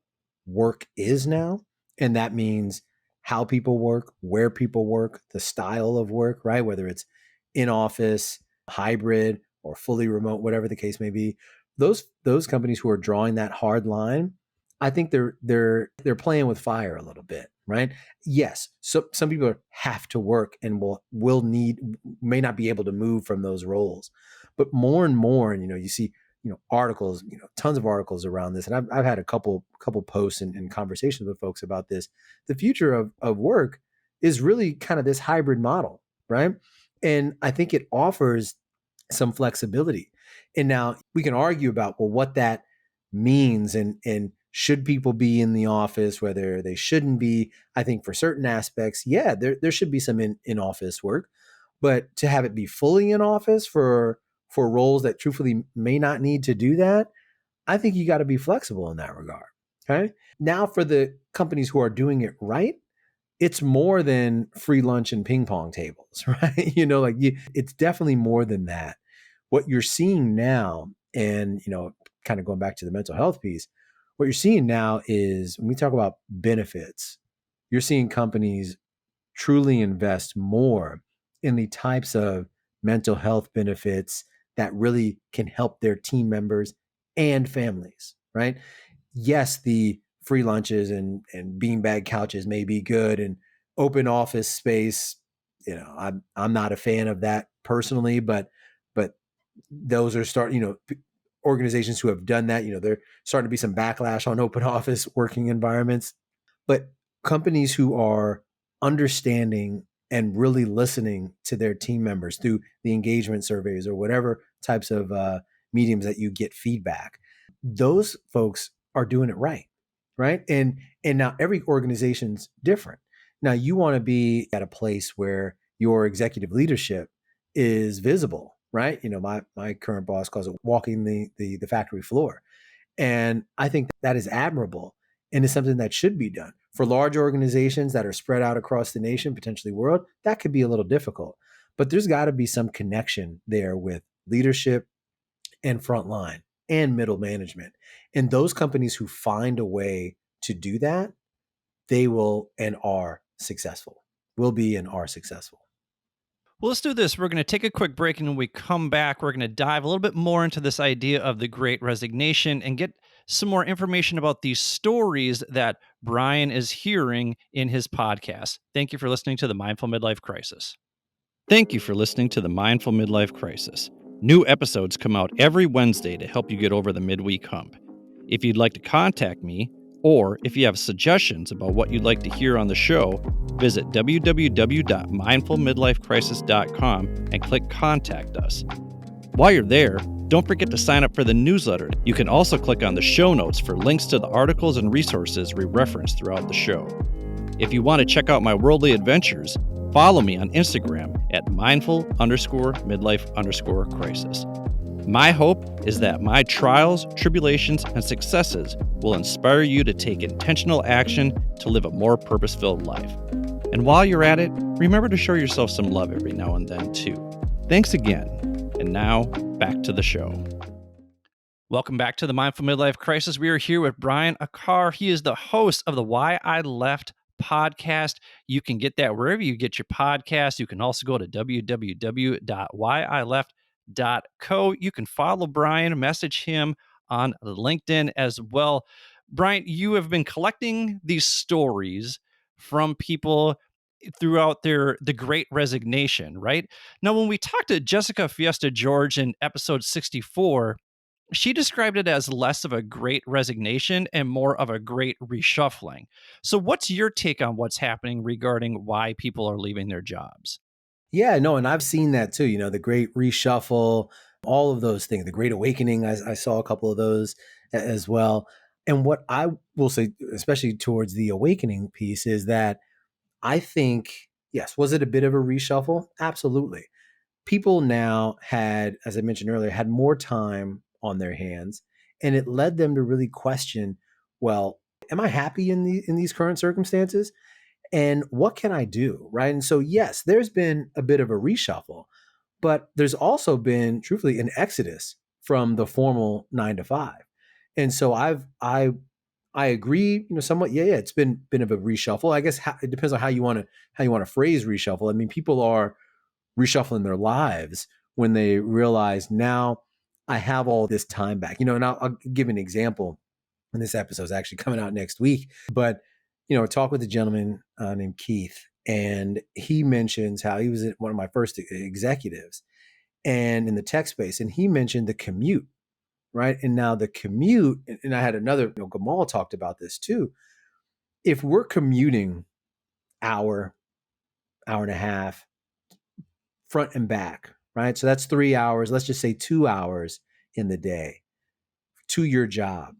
work is now, and that means how people work, where people work, the style of work, right? Whether it's in office, hybrid, or fully remote, whatever the case may be. Those companies who are drawing that hard line, I think they're playing with fire a little bit, right? Yes, so some people have to work and may not be able to move from those roles, but more and more, and you see articles, tons of articles around this. And I've had a couple posts and conversations with folks about this. The future of work is really kind of this hybrid model, right? And I think it offers some flexibility. And now we can argue about, well, what that means and Should people be in the office, whether they shouldn't be? I think for certain aspects, yeah, there should be some in office work, but to have it be fully in office for roles that truthfully may not need to do that, I think you got to be flexible in that regard. Okay. Now, for the companies who are doing it right, it's more than free lunch and ping pong tables, right? It's definitely more than that. What you're seeing now, and kind of going back to the mental health piece, what you're seeing now is when we talk about benefits, you're seeing companies truly invest more in the types of mental health benefits that really can help their team members and families, right? Yes, the free lunches and beanbag couches may be good, and open office space. I'm not a fan of that personally, but those are organizations who have done that. They're starting to be some backlash on open office working environments, but companies who are understanding and really listening to their team members through the engagement surveys or whatever types of mediums that you get feedback, those folks are doing it right, right? And now every organization's different. Now you want to be at a place where your executive leadership is visible, right? My current boss calls it walking the factory floor, and I think that is admirable and is something that should be done. For large organizations that are spread out across the nation, potentially world, that could be a little difficult. But there's got to be some connection there with leadership and frontline and middle management. And those companies who find a way to do that, they will and are successful, will be and are successful. Well, let's do this. We're going to take a quick break, and when we come back, we're going to dive a little bit more into this idea of the great resignation and get some more information about these stories that Brian is hearing in his podcast. Thank you for listening to the Mindful Midlife Crisis. Thank you for listening to the Mindful Midlife Crisis. New episodes come out every Wednesday to help you get over the midweek hump. If you'd like to contact me, or if you have suggestions about what you'd like to hear on the show, visit www.mindfulmidlifecrisis.com and click Contact Us. While you're there, don't forget to sign up for the newsletter. You can also click on the show notes for links to the articles and resources we reference throughout the show. If you want to check out my worldly adventures, follow me on Instagram at mindful_midlife_crisis. My hope is that my trials, tribulations, and successes will inspire you to take intentional action to live a more purpose-filled life. And while you're at it, remember to show yourself some love every now and then, too. Thanks again. And now, back to the show. Welcome back to the Mindful Midlife Crisis. We are here with Brian Aquart. He is the host of the Why I Left podcast. You can get that wherever you get your podcast. You can also go to www.whyileft.co. You can follow Brian, message him on LinkedIn as well. Brian, you have been collecting these stories from people throughout the great resignation, right? Now, when we talked to Jessica Fiesta George in episode 64, she described it as less of a great resignation and more of a great reshuffling. So what's your take on what's happening regarding why people are leaving their jobs? Yeah, no, and I've seen that too. The great reshuffle, all of those things, the great awakening. I saw a couple of those as well. And what I will say, especially towards the awakening piece, is that I think, yes, was it a bit of a reshuffle? Absolutely. People now had, as I mentioned earlier, had more time on their hands, and it led them to really question, well, am I happy in these current circumstances? And what can I do? Right. And so, yes, there's been a bit of a reshuffle, but there's also been, truthfully, an exodus from the formal 9 to 5. And so I agree, somewhat. Yeah, it's been of a reshuffle. I guess it depends on how you want to phrase reshuffle. I mean, people are reshuffling their lives when they realize, now I have all this time back. And I'll give an example. And this episode is actually coming out next week, but talk with a gentleman named Keith, and he mentions how he was one of my first executives, and in the tech space, and he mentioned the commute, right? And now the commute, and I had another, Gamal talked about this too. If we're commuting hour and a half, front and back, right? So that's 3 hours. Let's just say 2 hours in the day to your job.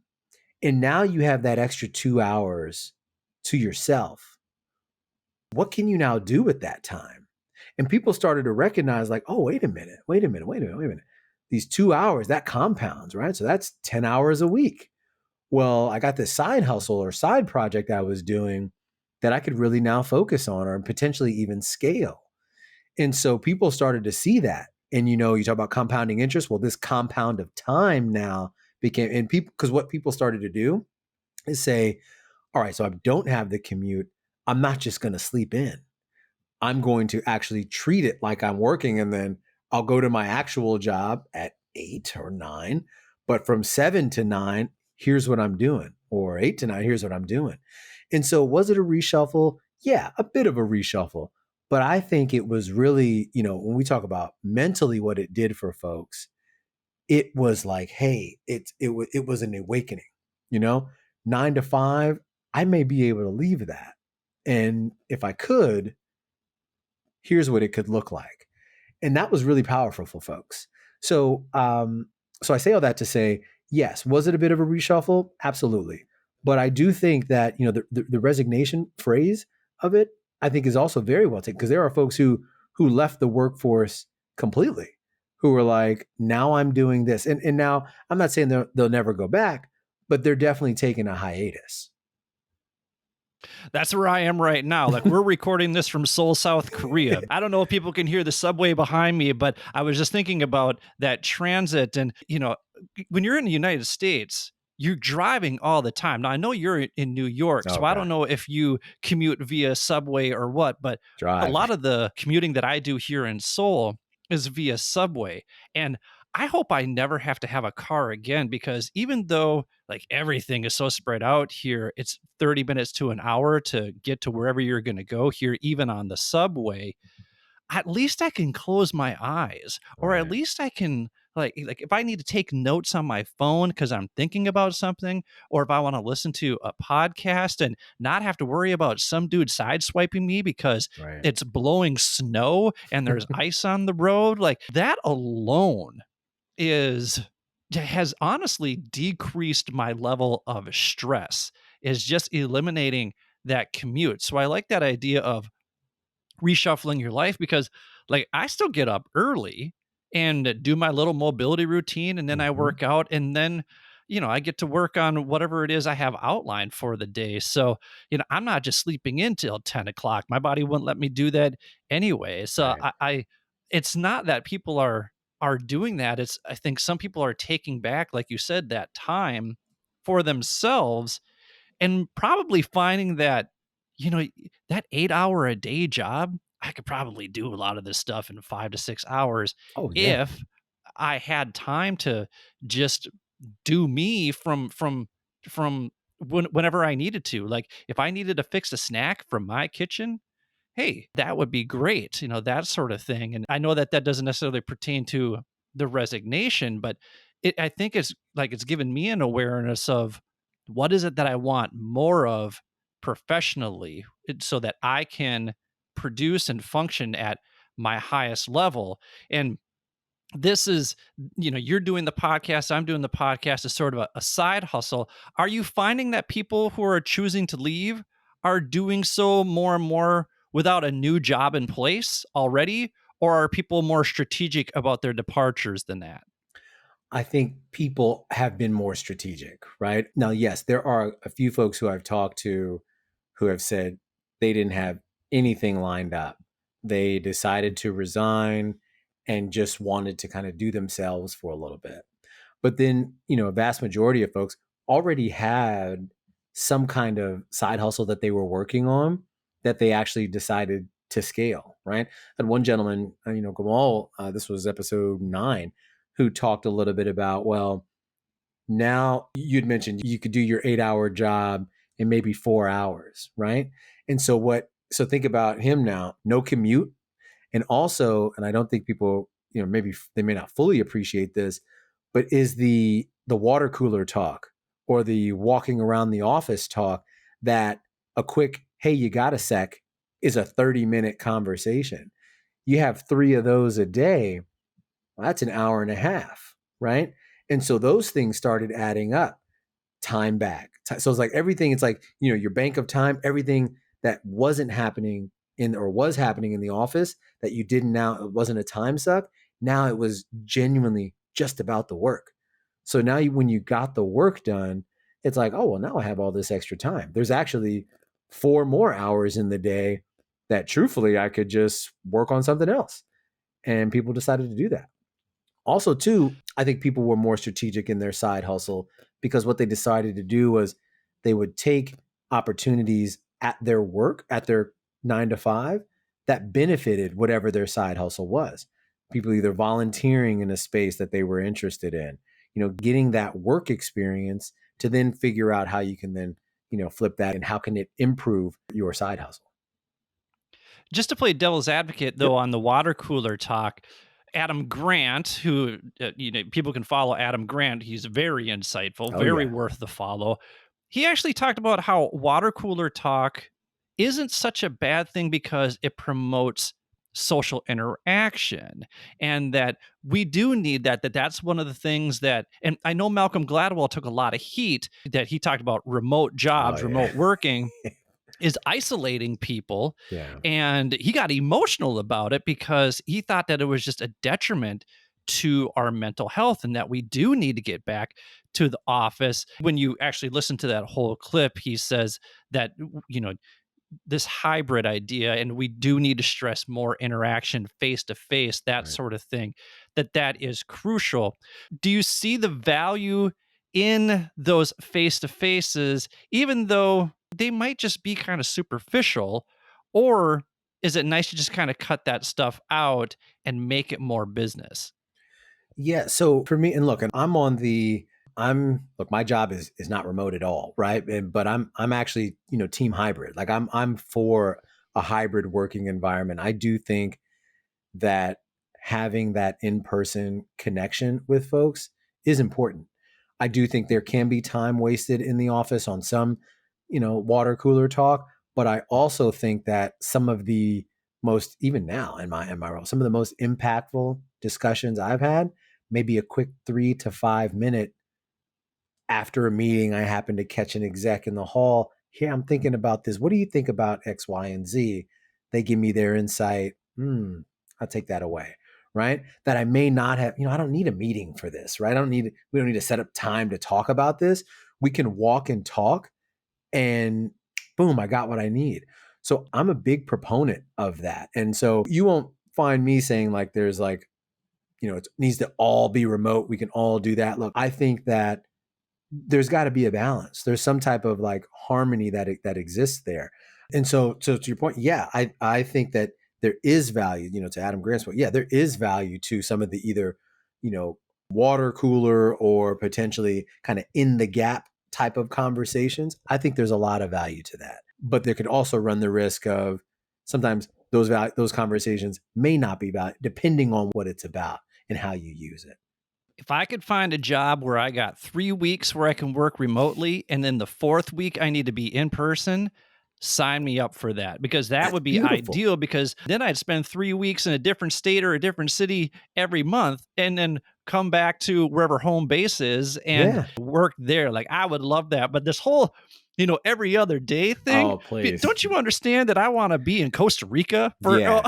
And now you have that extra 2 hours to yourself. What can you now do with that time? And people started to recognize, like, oh, wait a minute, wait a minute, wait a minute, wait a minute. These 2 hours, that compounds, right? So that's 10 hours a week. Well, I got this side hustle or side project I was doing that I could really now focus on or potentially even scale. And so people started to see that. And you talk about compounding interest. Well, this compound of time now became, and people, because what people started to do is say, all right, so I don't have the commute. I'm not just going to sleep in. I'm going to actually treat it like I'm working, and then I'll go to my actual job at 8 or 9. But from 7 to 9, here's what I'm doing, or 8 to 9, here's what I'm doing. And so, was it a reshuffle? Yeah, a bit of a reshuffle. But I think it was really, when we talk about mentally what it did for folks, it was like, hey, it was an awakening. You know, 9 to 5, I may be able to leave that, and if I could, here's what it could look like. And that was really powerful for folks. So I say all that to say, yes, was it a bit of a reshuffle? Absolutely. But I do think that, the resignation phrase of it, I think is also very well taken, because there are folks who left the workforce completely, who were like, now I'm doing this. And now I'm not saying they'll never go back, but they're definitely taking a hiatus. That's where I am right now. Like, we're recording this from Seoul, South Korea. I don't know if people can hear the subway behind me, but I was just thinking about that transit. And, when you're in the United States, you're driving all the time. Now, I know you're in New York, so I Okay. don't know if you commute via subway or what, but a Driving. lot of the commuting that I do here in Seoul is via subway. And I hope I never have to have a car again, because even though like everything is so spread out here, it's 30 minutes to an hour to get to wherever you're going to go here, even on the subway. At least I can close my eyes, or at Right. least I can like if I need to take notes on my phone because I'm thinking about something, or if I want to listen to a podcast and not have to worry about some dude sideswiping me because Right. it's blowing snow and there's ice on the road, like that alone is has honestly decreased my level of stress, is just eliminating that commute. So I like that idea of reshuffling your life, because like I still get up early and do my little mobility routine, and then I Mhm. work out, and then I get to work on whatever it is I have outlined for the day. So I'm not just sleeping in till 10 o'clock. My body wouldn't let me do that anyway. So Right. I it's not that people are doing that. It's, I think some people are taking back, like you said, that time for themselves, and probably finding that you know that 8 hour a day job, I could probably do a lot of this stuff in 5 to 6 hours Oh yeah. if I had time to just do me from whenever I needed to. Like if I needed to fix a snack from my kitchen, hey, that would be great, that sort of thing. And I know that that doesn't necessarily pertain to the resignation, but I think it's like it's given me an awareness of what is it that I want more of professionally, so that I can produce and function at my highest level. And this is, you're doing the podcast, I'm doing the podcast as sort of a side hustle. Are you finding that people who are choosing to leave are doing so more and more without a new job in place already, or are people more strategic about their departures than that? I think people have been more strategic, right? Now, yes, there are a few folks who I've talked to who have said they didn't have anything lined up. They decided to resign and just wanted to kind of do themselves for a little bit. But then, a vast majority of folks already had some kind of side hustle that they were working on that they actually decided to scale, right? And one gentleman, Gamal, this was episode 9, who talked a little bit about, well, now you'd mentioned you could do your 8 hour job in maybe 4 hours, right? And so think about him now, no commute. And also, and I don't think people, maybe they may not fully appreciate this, but is the water cooler talk or the walking around the office talk that a quick, hey, you got a sec, is a 30-minute conversation. You have 3 of those a day, well, that's an hour and a half, right? And so those things started adding up. time back. So it's like everything, it's like, your bank of time, everything that wasn't happening or was happening in the office that you didn't now, it wasn't a time suck. Now it was genuinely just about the work. So now when you got the work done, it's like, oh, well, now I have all this extra time. There's actually 4 more hours in the day that truthfully I could just work on something else. And people decided to do that. Also, too, I think people were more strategic in their side hustle because what they decided to do was they would take opportunities at their work, at their 9 to 5, that benefited whatever their side hustle was. People either volunteering in a space that they were interested in, getting that work experience to then figure out how you can then, flip that and how can it improve your side hustle. Just to play devil's advocate, Yep. though, on the water cooler talk, Adam Grant, who people can follow Adam Grant, he's very insightful, Oh, very yeah. worth the follow. He actually talked about how water cooler talk isn't such a bad thing because it promotes social interaction, and that we do need that's one of the things that, and I know Malcolm Gladwell took a lot of heat that he talked about remote Oh, jobs, yeah. remote working is isolating people. Yeah. And he got emotional about it because he thought that it was just a detriment to our mental health and that we do need to get back to the office. When you actually listen to that whole clip, he says that, this hybrid idea, and we do need to stress more interaction face to face, that Right. sort of thing, that is crucial. Do you see the value in those face to faces, even though they might just be kind of superficial? Or is it nice to just kind of cut that stuff out and make it more business? Yeah. So for me, and look, and look, my job is not remote at all, right? But I'm actually, team hybrid. Like I'm for a hybrid working environment. I do think that having that in-person connection with folks is important. I do think there can be time wasted in the office on some, water cooler talk, but I also think that some of the most, even now in my role, some of the most impactful discussions I've had, maybe a quick 3 to 5 minute after a meeting, I happen to catch an exec in the hall. Here, I'm thinking about this. What do you think about X, Y, and Z? They give me their insight. I'll take that away. Right. That I may not have, I don't need a meeting for this, right? We don't need to set up time to talk about this. We can walk and talk and boom, I got what I need. So I'm a big proponent of that. And so you won't find me saying like, there's like, it needs to all be remote. We can all do that. Look, I think that there's got to be a balance. There's some type of like harmony that exists there. And so to your point, yeah, I think that there is value, to Adam Grant's point. Yeah, there is value to some of the either, water cooler or potentially kind of in the gap type of conversations. I think there's a lot of value to that. But there could also run the risk of sometimes those conversations may not be valid depending on what it's about and how you use it. If I could find a job where I got 3 weeks where I can work remotely, and then the fourth week I need to be in person, sign me up for that, because that That's would be beautiful. ideal, because then I'd spend 3 weeks in a different state or a different city every month and then come back to wherever home base is and Yeah. work there. Like, I would love that. But this whole, every other day thing, Oh, please. don't you understand that I want to be in Costa Rica for Yeah.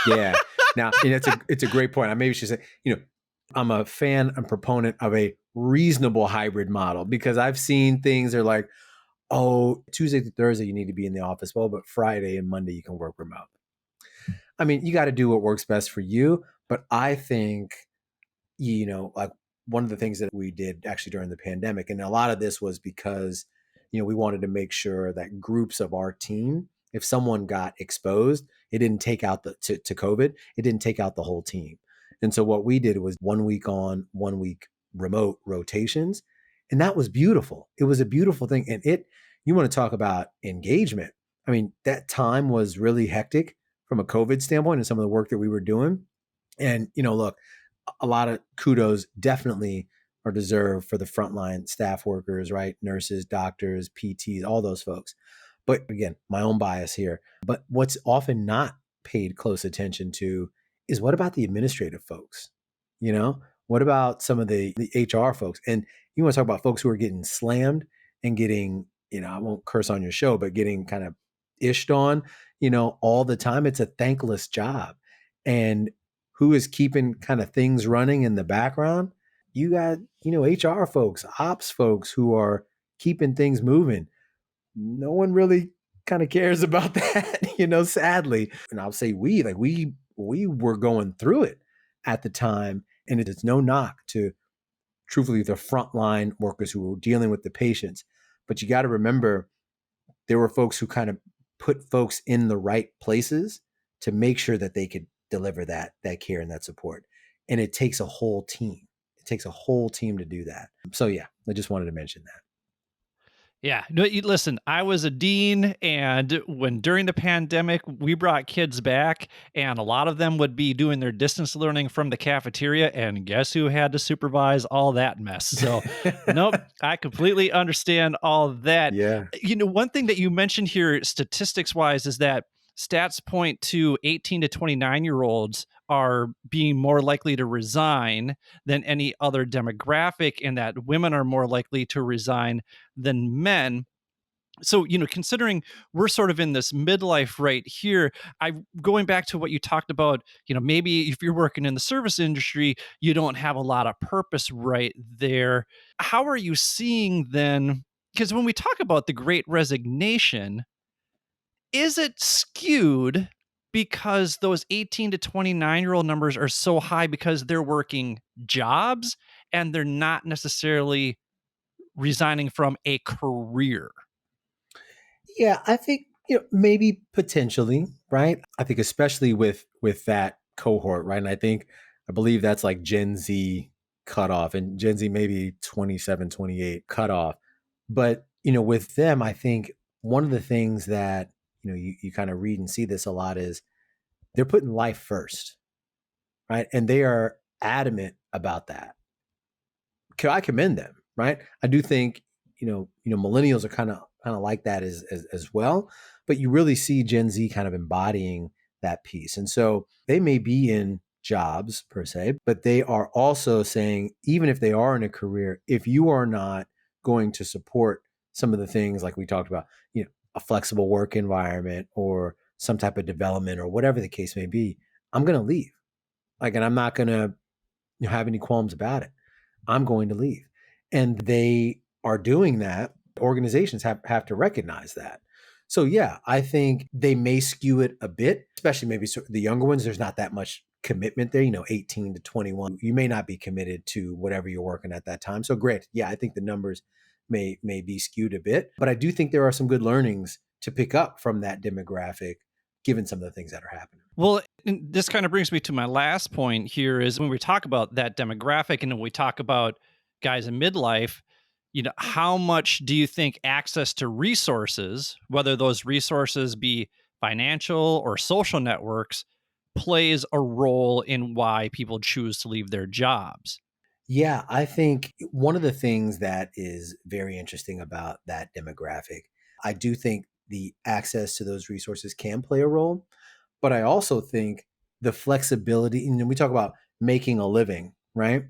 Yeah. Now, and it's a great point. I maybe should say, I'm a fan and proponent of a reasonable hybrid model because I've seen things that are like, oh, Tuesday to Thursday you need to be in the office. Well, but Friday and Monday you can work remote. I mean, you got to do what works best for you. But I think, like one of the things that we did actually during the pandemic, and a lot of this was because, we wanted to make sure that groups of our team, if someone got exposed, it didn't take out to COVID, it didn't take out the whole team. And so what we did was 1 week on, 1 week remote rotations. And that was beautiful. It was a beautiful thing. And you want to talk about engagement. I mean, that time was really hectic from a COVID standpoint and some of the work that we were doing. And, look, a lot of kudos definitely are deserved for the frontline staff workers, right? Nurses, doctors, PTs, all those folks. But again, my own bias here. But what's often not paid close attention to is what about the administrative folks? What about some of the HR folks? And You want to talk about folks who are getting slammed and getting, I won't curse on your show, but getting kind of ished on, all the time. It's a thankless job. And who is keeping kind of things running in the background? You got, HR folks, ops folks who are keeping things moving. No one really kind of cares about that, sadly. And I'll say we were going through it at the time. And it's no knock to truthfully the frontline workers who were dealing with the patients. But you got to remember there were folks who kind of put folks in the right places to make sure that they could deliver that care and that support. And it takes a whole team. It takes a whole team to do that. So yeah, I just wanted to mention that. Yeah. No, listen, I was a dean, and when during the pandemic, we brought kids back, and a lot of them would be doing their distance learning from the cafeteria. And guess who had to supervise all that mess? So, nope, I completely understand all that. Yeah. One thing that you mentioned here, statistics wise, is that stats point to 18 to 29-year-olds are being more likely to resign than any other demographic, and that women are more likely to resign than men. So, considering we're sort of in this midlife right here, I going back to what you talked about, maybe if you're working in the service industry, you don't have a lot of purpose right there. How are you seeing then? Because when we talk about the great resignation, is it skewed because those 18 to 29-year-old numbers are so high because they're working jobs and they're not necessarily resigning from a career? Yeah, I think maybe potentially, right? I think especially with that cohort, right? And I believe that's like Gen Z cutoff, and Gen Z maybe 27, 28 cutoff. But with them, I think one of the things that you kind of read and see this a lot is they're putting life first, right? And they are adamant about that. I commend them, right? I do think millennials are kind of like that as well, but you really see Gen Z kind of embodying that piece. And so they may be in jobs per se, but they are also saying, even if they are in a career, if you are not going to support some of the things like we talked about, a flexible work environment or some type of development or whatever the case may be, I'm going to leave. And I'm not going to have any qualms about it. I'm going to leave. And they are doing that. Organizations have to recognize that. So yeah, I think they may skew it a bit, especially maybe the younger ones. There's not that much commitment there, 18 to 21. You may not be committed to whatever you're working at that time. So great. Yeah, I think the numbers may be skewed a bit, but I do think there are some good learnings to pick up from that demographic, given some of the things that are happening. Well, and this kind of brings me to my last point here is when we talk about that demographic and when we talk about guys in midlife, how much do you think access to resources, whether those resources be financial or social networks, plays a role in why people choose to leave their jobs? Yeah, I think one of the things that is very interesting about that demographic, I do think the access to those resources can play a role, but I also think the flexibility, and we talk about making a living, right?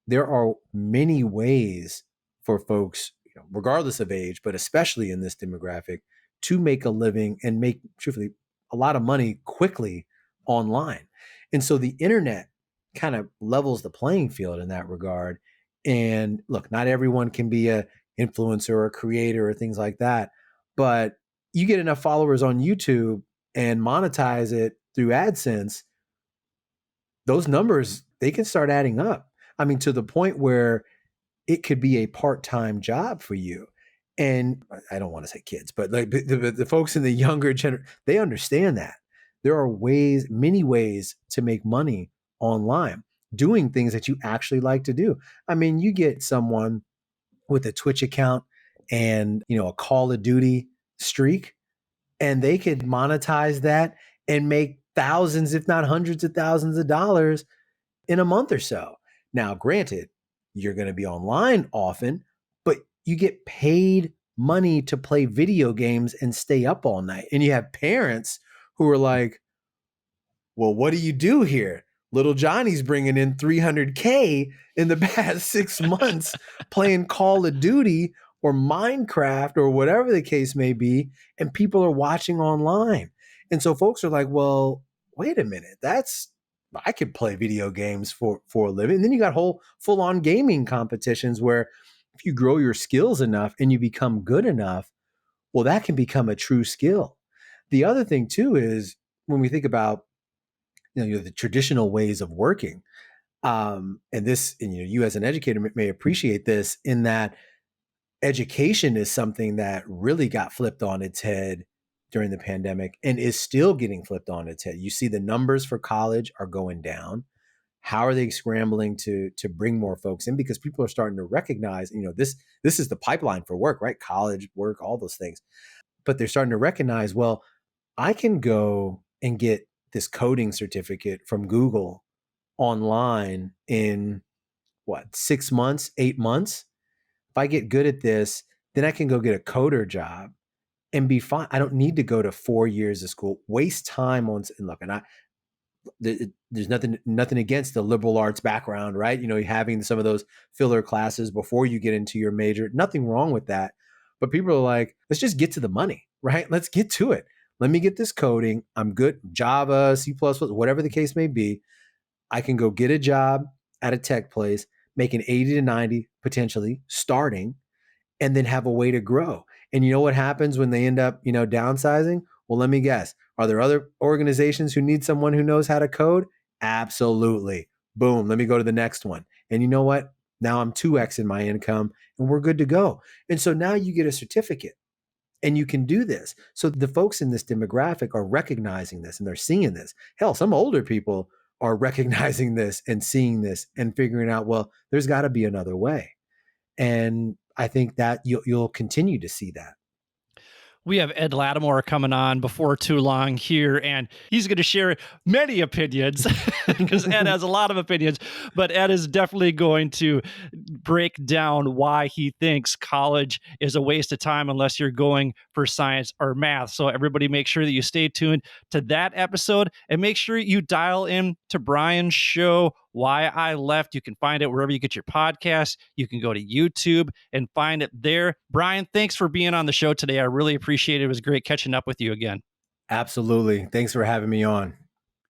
There are many ways for folks, regardless of age, but especially in this demographic, to make a living and make, truthfully, a lot of money quickly online. And so the internet kind of levels the playing field in that regard. And look, not everyone can be a influencer or a creator or things like that, but you get enough followers on YouTube and monetize it through AdSense, those numbers, they can start adding up. I mean, to the point where it could be a part-time job for you. And I don't want to say kids, but like the folks in the younger generation, they understand that there are many ways to make money online, doing things that you actually like to do. I mean, you get someone with a Twitch account and, a Call of Duty streak, and they could monetize that and make thousands, if not hundreds of thousands of dollars in a month or so. Now, granted, you're going to be online often, but you get paid money to play video games and stay up all night. And you have parents who are like, well, what do you do here? Little Johnny's bringing in 300K in the past 6 months playing Call of Duty or Minecraft or whatever the case may be, and people are watching online. And so folks are like, well, wait a minute, I could play video games for a living. And then you got whole full-on gaming competitions where if you grow your skills enough and you become good enough, well, that can become a true skill. The other thing too is when we think about the traditional ways of working, and you as an educator may appreciate this in that education is something that really got flipped on its head during the pandemic and is still getting flipped on its head. You see the numbers for college are going down. How are they scrambling to bring more folks in? Because people are starting to recognize, this is the pipeline for work, right? College, work, all those things. But they're starting to recognize, well, I can go and get this coding certificate from Google online in 6 months, 8 months. If I get good at this, then I can go get a coder job and be fine. I don't need to go to 4 years of school, waste time on, and look, and there's nothing against the liberal arts background, right? Having some of those filler classes before you get into your major, nothing wrong with that. But people are like, let's just get to the money, right? Let's get to it. Let me get this coding. I'm good. Java, C++, whatever the case may be. I can go get a job at a tech place, making 80 to 90 potentially starting, and then have a way to grow. And you know what happens when they end up, downsizing? Well, let me guess. Are there other organizations who need someone who knows how to code? Absolutely. Boom. Let me go to the next one. And you know what? Now I'm 2Xing my income and we're good to go. And so now you get a certificate and you can do this. So the folks in this demographic are recognizing this and they're seeing this. Hell, some older people are recognizing this and seeing this and figuring out, well, there's got to be another way. And I think that you'll continue to see that. We have Ed Lattimore coming on before too long here, and he's going to share many opinions because Ed has a lot of opinions, but Ed is definitely going to break down why he thinks college is a waste of time unless you're going for science or math. So everybody make sure that you stay tuned to that episode and make sure you dial in to Brian's show, Why I Left. You can find it wherever you get your podcasts. You can go to YouTube and find it there. Brian, thanks for being on the show today. I really appreciate it. It was great catching up with you again. Absolutely. Thanks for having me on.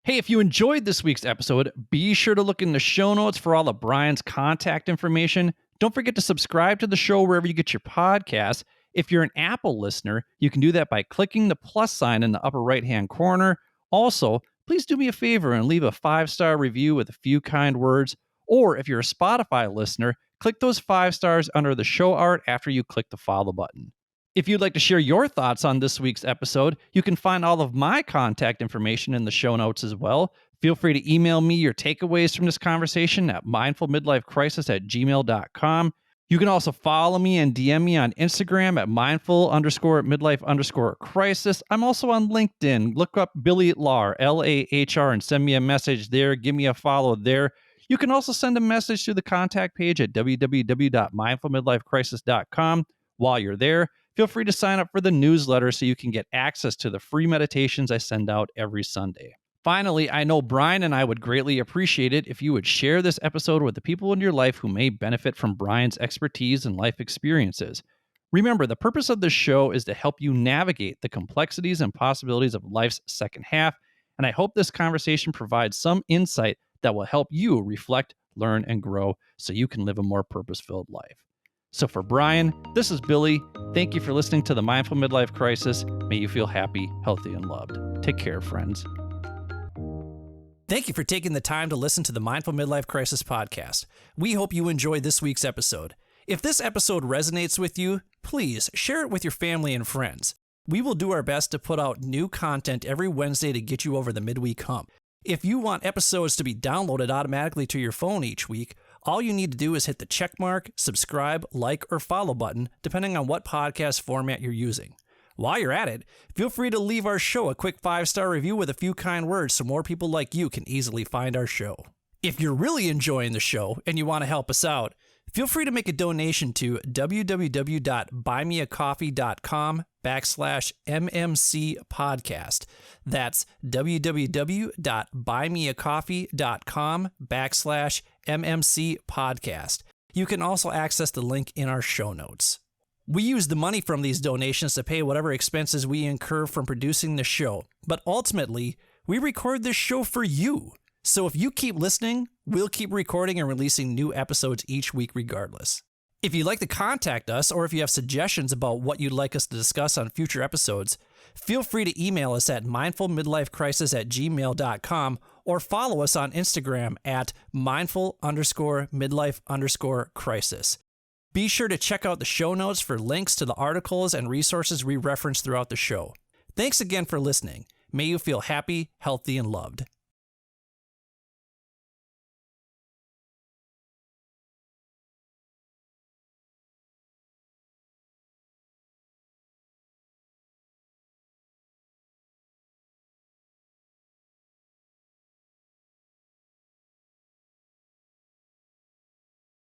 Hey, if you enjoyed this week's episode, be sure to look in the show notes for all of Brian's contact information. Don't forget to subscribe to the show wherever you get your podcasts. If you're an Apple listener, you can do that by clicking the plus sign in the upper right-hand corner. Also, please do me a favor and leave a 5-star review with a few kind words. Or if you're a Spotify listener, click those 5 stars under the show art after you click the follow button. If you'd like to share your thoughts on this week's episode, you can find all of my contact information in the show notes as well. Feel free to email me your takeaways from this conversation at mindfulmidlifecrisis@gmail.com. You can also follow me and DM me on Instagram at mindful_midlife_crisis. I'm also on LinkedIn. Look up Billy Lahr, Lahr, and send me a message there. Give me a follow there. You can also send a message to the contact page at www.mindfulmidlifecrisis.com. While you're there, feel free to sign up for the newsletter so you can get access to the free meditations I send out every Sunday. Finally, I know Brian and I would greatly appreciate it if you would share this episode with the people in your life who may benefit from Brian's expertise and life experiences. Remember, the purpose of this show is to help you navigate the complexities and possibilities of life's second half, and I hope this conversation provides some insight that will help you reflect, learn, and grow so you can live a more purpose-filled life. So for Brian, this is Billy. Thank you for listening to the Mindful Midlife Crisis. May you feel happy, healthy, and loved. Take care, friends. Thank you for taking the time to listen to the Mindful Midlife Crisis podcast. We hope you enjoyed this week's episode. If this episode resonates with you, please share it with your family and friends. We will do our best to put out new content every Wednesday to get you over the midweek hump. If you want episodes to be downloaded automatically to your phone each week, all you need to do is hit the check mark, subscribe, like, or follow button, depending on what podcast format you're using. While you're at it, feel free to leave our show a quick 5-star review with a few kind words so more people like you can easily find our show. If you're really enjoying the show and you want to help us out, Feel free to make a donation to www.buymeacoffee.com/MMC podcast. That's www.buymeacoffee.com/MMC podcast. You can also access the link in our show notes. We use the money from these donations to pay whatever expenses we incur from producing the show, but ultimately, we record this show for you. So if you keep listening, we'll keep recording and releasing new episodes each week regardless. If you'd like to contact us, or if you have suggestions about what you'd like us to discuss on future episodes, feel free to email us at mindfulmidlifecrisis@gmail.com or follow us on Instagram at mindful_midlife_crisis. Be sure to check out the show notes for links to the articles and resources we reference throughout the show. Thanks again for listening. May you feel happy, healthy, and loved.